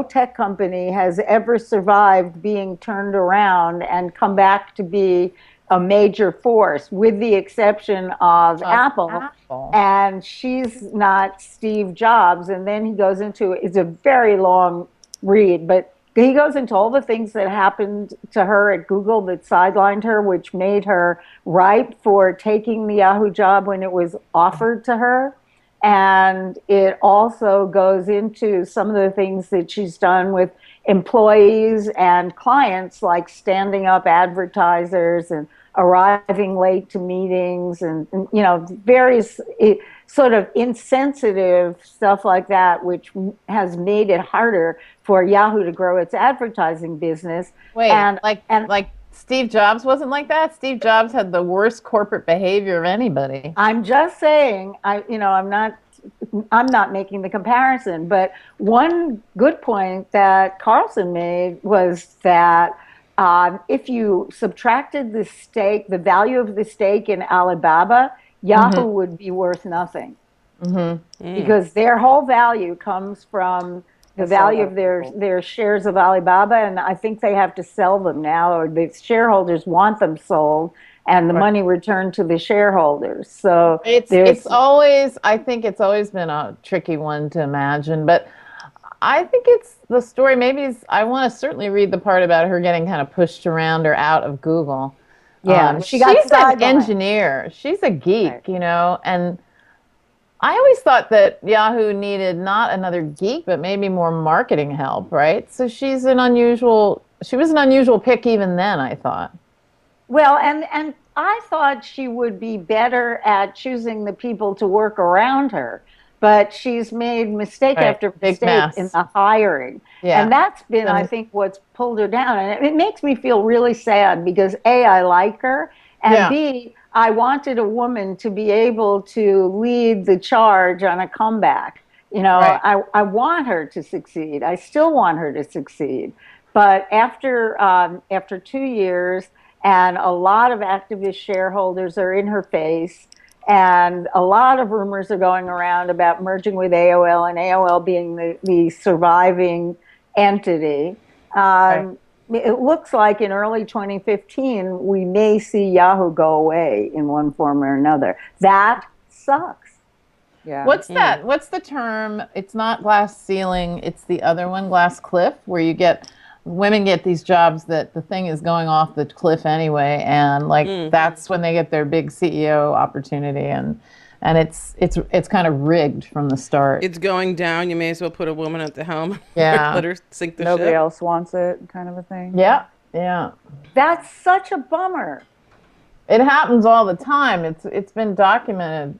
tech company has ever survived being turned around and come back to be a major force, with the exception of Apple. And she's not Steve Jobs. And then he goes into, it's a very long read, but he goes into all the things that happened to her at Google that sidelined her, which made her ripe for taking the Yahoo job when it was offered to her. And it also goes into some of the things that she's done with employees and clients, like standing up advertisers and arriving late to meetings and various sort of insensitive stuff like that, which has made it harder for Yahoo to grow its advertising business. Wait, and like Steve Jobs wasn't like that? Steve Jobs had the worst corporate behavior of anybody. I'm just saying, I'm not making the comparison, but one good point that Carlson made was that if you subtracted the value of the stake in Alibaba, Yahoo would be worth nothing, because their whole value comes from the value of their shares of Alibaba, and I think they have to sell them now, or the shareholders want them sold, and the money returned to the shareholders. So it's always, I think it's always been a tricky one to imagine, but I think it's the story. I want to certainly read the part about her getting kind of pushed around or out of Google. Yeah, she's an engineer. She's a geek, right. And I always thought that Yahoo needed not another geek, but maybe more marketing help, right? So she was an unusual pick even then, I thought. Well, and I thought she would be better at choosing the people to work around her, but she's made mistake after mistake in the hiring. Yeah. And that's been, I think, what's pulled her down. And it makes me feel really sad because A, I like her, and B, I wanted a woman to be able to lead the charge on a comeback. I want her to succeed. I still want her to succeed. But after 2 years, and a lot of activist shareholders are in her face, and a lot of rumors are going around about merging with AOL, and AOL being the surviving entity. It looks like in early 2015, we may see Yahoo go away in one form or another. That sucks. Yeah. What's that? What's the term? It's not glass ceiling. It's the other one, glass cliff, where women get these jobs that the thing is going off the cliff anyway, and that's when they get their big CEO opportunity, and it's kind of rigged from the start. It's going down. You may as well put a woman at the helm. Yeah. Let her sink the Nobody ship. else wants it, kind of a thing. Yeah, yeah. That's such a bummer. It happens all the time. It's been documented,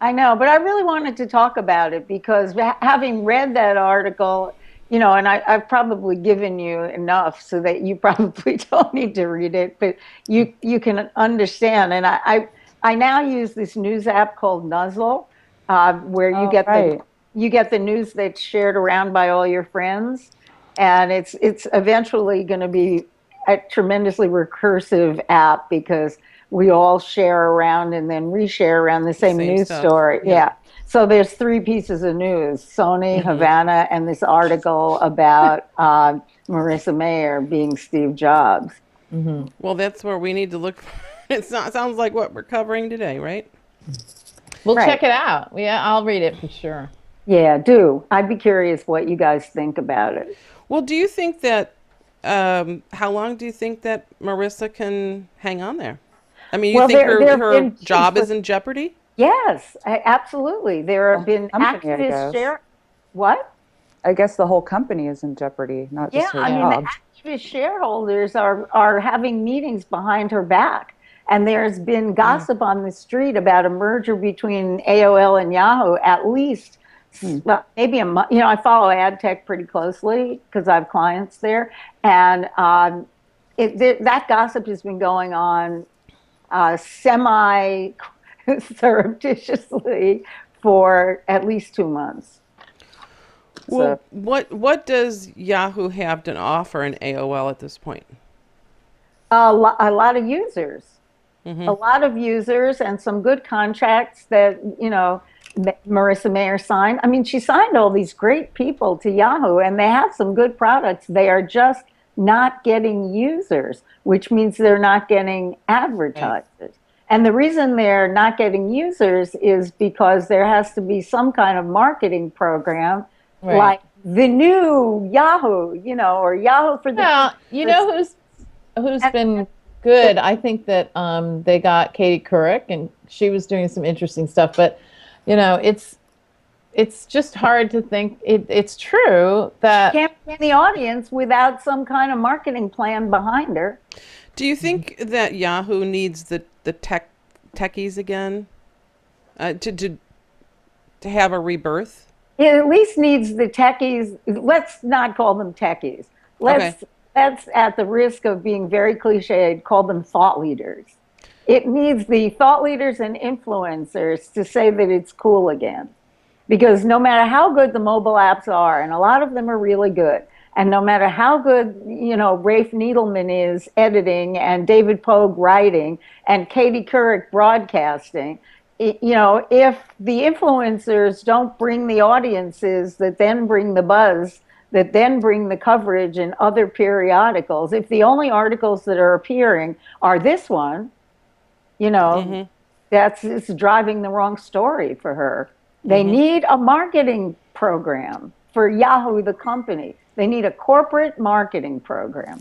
I know, but I really wanted to talk about it because having read that article, and I've probably given you enough so that you probably don't need to read it, but you can understand. And I now use this news app called Nuzzle, where you get the news that's shared around by all your friends, and it's eventually going to be a tremendously recursive app because we all share around and then reshare around the same news stuff. story. Yeah. So there's 3 pieces of news: Sony, Havana, and this article about Marissa Mayer being Steve Jobs. Well, that's where we need to look. Sounds like what we're covering today, right? We'll Right. check it out. Yeah, I'll read it for sure. Yeah, do. I'd be curious what you guys think about it. Well, do you think that, how long do you think that Marissa can hang on there? I mean, you Well, think there have her been- job is in jeopardy? Yes, absolutely. There have been company, I activist guess. share. What? I guess the whole company is in jeopardy, not Yeah, just her I mean, job. the activist shareholders are having meetings behind her back. And there's been gossip on the street about a merger between AOL and Yahoo, at least well, maybe a month. I follow ad tech pretty closely because I have clients there. And that gossip has been going on semi-surreptitiously for at least 2 months. Well, what does Yahoo have to offer in AOL at this point? A lot of users. A lot of users and some good contracts that, Marissa Mayer signed. I mean, she signed all these great people to Yahoo, and they have some good products. They are just not getting users, which means they're not getting advertisers. Right. And the reason they're not getting users is because there has to be some kind of marketing program, like the new Yahoo, or Yahoo for the. Well, you know who's been good. I think that they got Katie Couric, and she was doing some interesting stuff. But it's just hard to think. It's true that Can't be in the audience without some kind of marketing plan behind her. Do you think that Yahoo needs the techies again to have a rebirth? It at least needs the techies. Let's not call them techies. Let's at the risk of being very cliched, call them thought leaders. It needs the thought leaders and influencers to say that it's cool again. Because no matter how good the mobile apps are, and a lot of them are really good, and no matter how good, Rafe Needleman is editing, and David Pogue writing, and Katie Couric broadcasting, if the influencers don't bring the audiences that then bring the buzz, that then bring the coverage in other periodicals, if the only articles that are appearing are this one, it's driving the wrong story for her. They need a marketing program for Yahoo, the company. They need a corporate marketing program.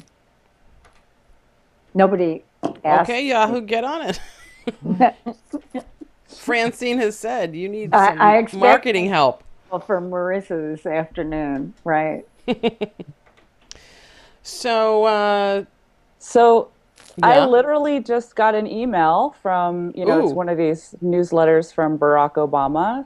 Nobody asked. Okay, Yahoo, get on it. Francine has said you need some I expect marketing help. from Marissa this afternoon, right? So, I yeah. literally just got an email from, it's Ooh. one of these newsletters from Barack Obama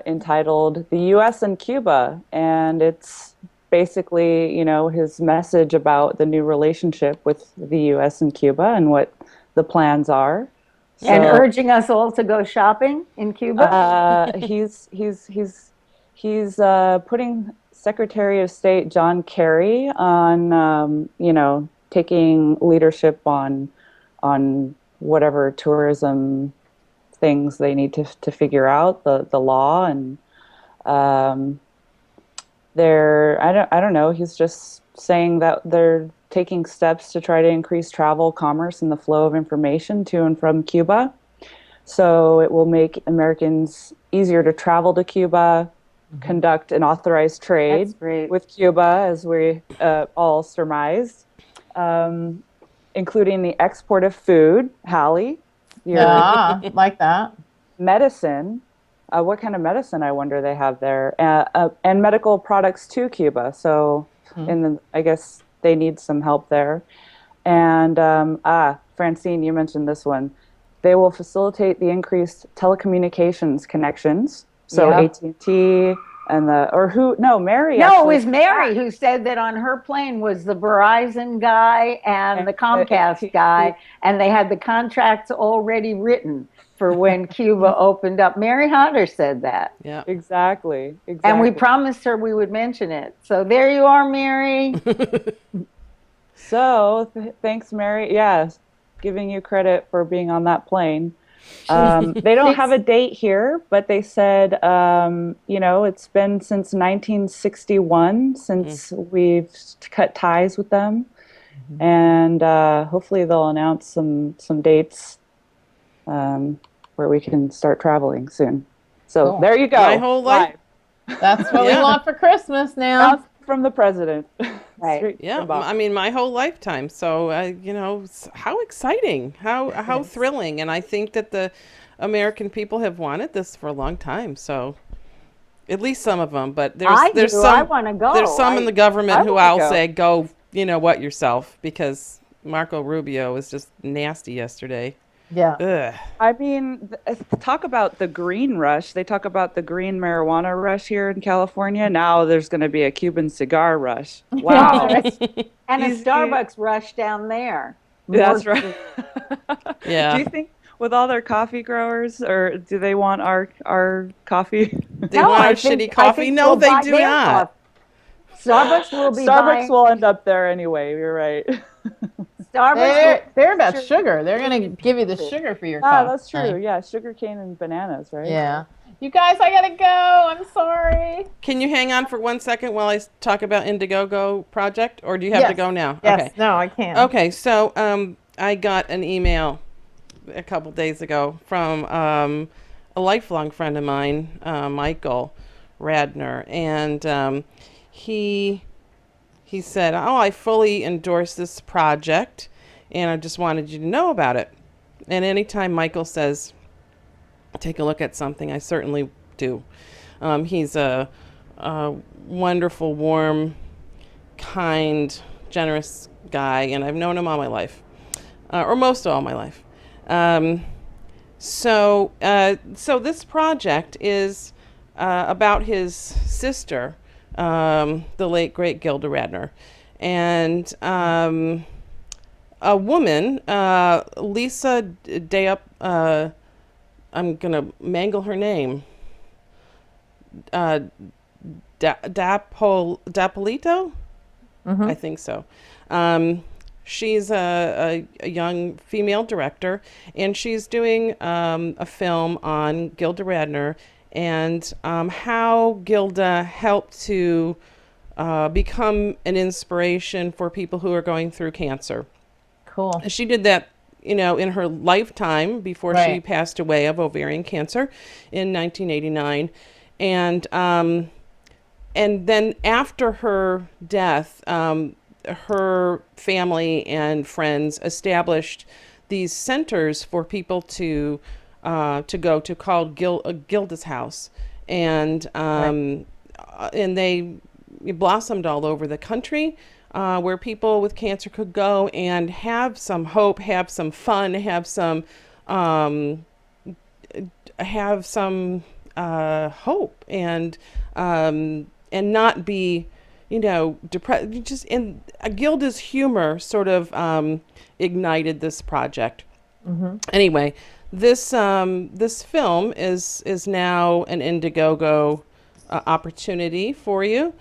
entitled The U.S. and Cuba. And it's basically, his message about the new relationship with the U.S. and Cuba and what the plans are. And So, urging us all to go shopping in Cuba. he's putting Secretary of State John Kerry on, taking leadership on whatever tourism things they need to figure out, the law, and I don't know. He's just saying that they're taking steps to try to increase travel, commerce, and the flow of information to and from Cuba. So it will make Americans easier to travel to Cuba, conduct an authorized trade That's great. with Cuba, as we all surmised, including the export of food, Hallie, your like that. medicine. What kind of medicine, I wonder, they have there, and medical products to Cuba. So, I guess they need some help there. And Francine, you mentioned this one. They will facilitate the increased telecommunications connections. So Yeah. AT&T and Mary. No, actually it was Mary who said that on her plane was the Verizon guy and the Comcast guy, and they had the contracts already written for when Cuba opened up. Mary Hodder said that. Yeah. Exactly. And we promised her we would mention it. So there you are, Mary. So thanks, Mary. Yeah, giving you credit for being on that plane. They don't have a date here, but they said, it's been since 1961 since we've cut ties with them. And hopefully they'll announce some dates where we can start traveling soon. So Cool. there you go. My whole life. That's what we Yeah. want for Christmas now. That's from the president. Right. Straight Yeah, from Bob. I mean, my whole lifetime. So, how exciting, how thrilling. And I think that the American people have wanted this for a long time. So, at least some of them. But there's some. I want to go. There's some in the government who wanna I'll go. say, go, yourself, because Marco Rubio was just nasty yesterday. Yeah. Ugh. I mean, talk about the green rush. They talk about the green marijuana rush here in California. Now there's going to be a Cuban cigar rush. Wow. And a He's- Starbucks rush down there. That's right. Yeah. Do you think with all their coffee growers, or do they want our coffee? They want our shitty coffee? No, they do not. Starbucks will be Starbucks buying. will end up there anyway. You're right. Starbucks. They're about sugar. They're going to give you the sugar for your Ah, coffee. that's true. Yeah, sugar cane and bananas, right? Yeah. You guys, I got to go. I'm sorry. Can you hang on for 1 second while I talk about Indiegogo project, or do you have to Yes. go now? Yes. Okay. No, I can't. Okay, so I got an email a couple days ago from a lifelong friend of mine, Michael Radner, and he said, "Oh, I fully endorse this project, and I just wanted you to know about it." And anytime Michael says, "Take a look at something," I certainly do. He's a wonderful, warm, kind, generous guy, and I've known him all my life, or most of all my life. So this project is about his sister, the late great Gilda Radner, and a woman, Lisa I'm gonna mangle her name. D'Appolito? I think so. She's a young female director, and she's doing a film on Gilda Radner and how Gilda helped to become an inspiration for people who are going through cancer. Cool. She did that, in her lifetime before she Right. passed away of ovarian cancer in 1989. And then after her death, her family and friends established these centers for people to go to called Gilda's House, and they blossomed all over the country, where people with cancer could go and have some hope, have some fun, have some hope, and not be, depressed. Just in Gilda's humor sort of ignited this project. Anyway, this film is now an Indiegogo opportunity for you.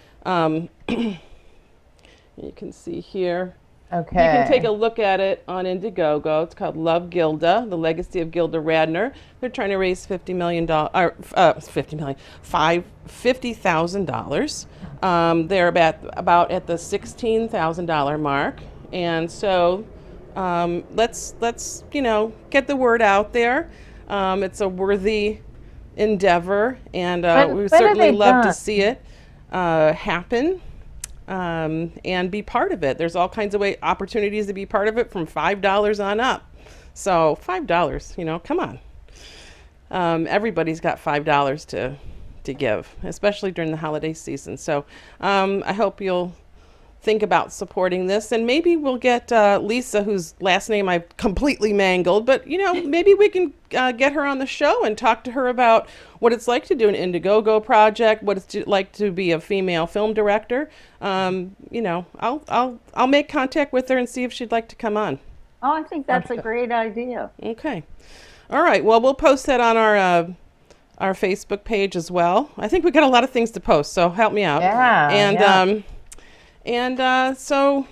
You can see here. Okay. You can take a look at it on Indiegogo. It's called Love Gilda: The Legacy of Gilda Radner. They're trying to raise $50,000. They're about at the $16,000 mark, and so let's get the word out there. It's a worthy endeavor, and we What certainly have they love to done? see it happen. And be part of it. There's all kinds of opportunities to be part of it from $5 on up. So $5, come on. Everybody's got $5 to give, especially during the holiday season. So I hope you'll think about supporting this, and maybe we'll get Lisa, whose last name I've completely mangled, but maybe we can get her on the show and talk to her about what it's like to do an Indiegogo project, what it's like to be a female film director. I'll make contact with her and see if she'd like to come on. Oh, I think that's a great idea. Okay. All right. Well, we'll post that on our Facebook page as well. I think we got a lot of things to post, so help me out. Yeah. So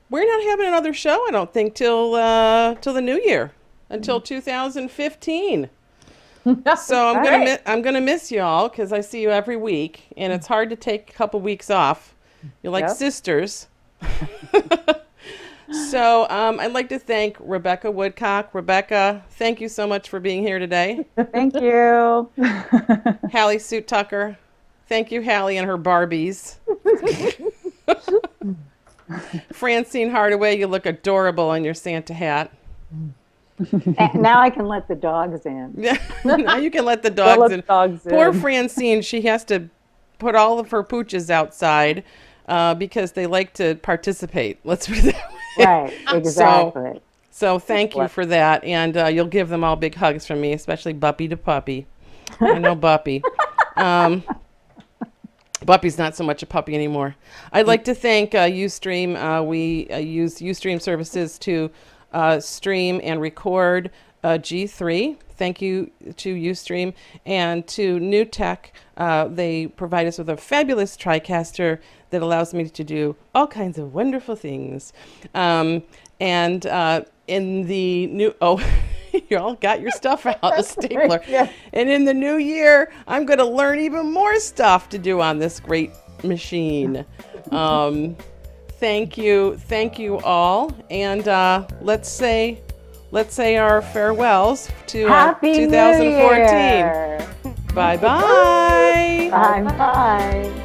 we're not having another show, I don't think, till the new year, until 2015. So I'm gonna miss y'all, because I see you every week, and it's hard to take a couple weeks off. You're like Yep. sisters. So I'd like to thank Rebecca Woodcock. Rebecca, thank you so much for being here today. Thank you. Hallie Suit Tucker, thank you, Hallie and her Barbies. Francine Hardaway, you look adorable in your Santa hat. And now I can let the dogs in. Yeah, now you can let the Don't dogs let in. the dogs Poor in. Francine, she has to put all of her pooches outside because they like to participate. Let's put it that way. Right, exactly. So thank you for that, and you'll give them all big hugs from me, especially Buppy to Puppy. I know Buppy. Buppy's not so much a puppy anymore. I'd like to thank Ustream. We use Ustream services to stream and record G3. Thank you to Ustream and to New Tech. They provide us with a fabulous TriCaster that allows me to do all kinds of wonderful things. In the new, you all got your stuff out, the stapler. Yeah. And in the new year, I'm going to learn even more stuff to do on this great machine. Thank you all. And let's say our farewells to Happy 2014. New Year. Bye-bye. Bye-bye.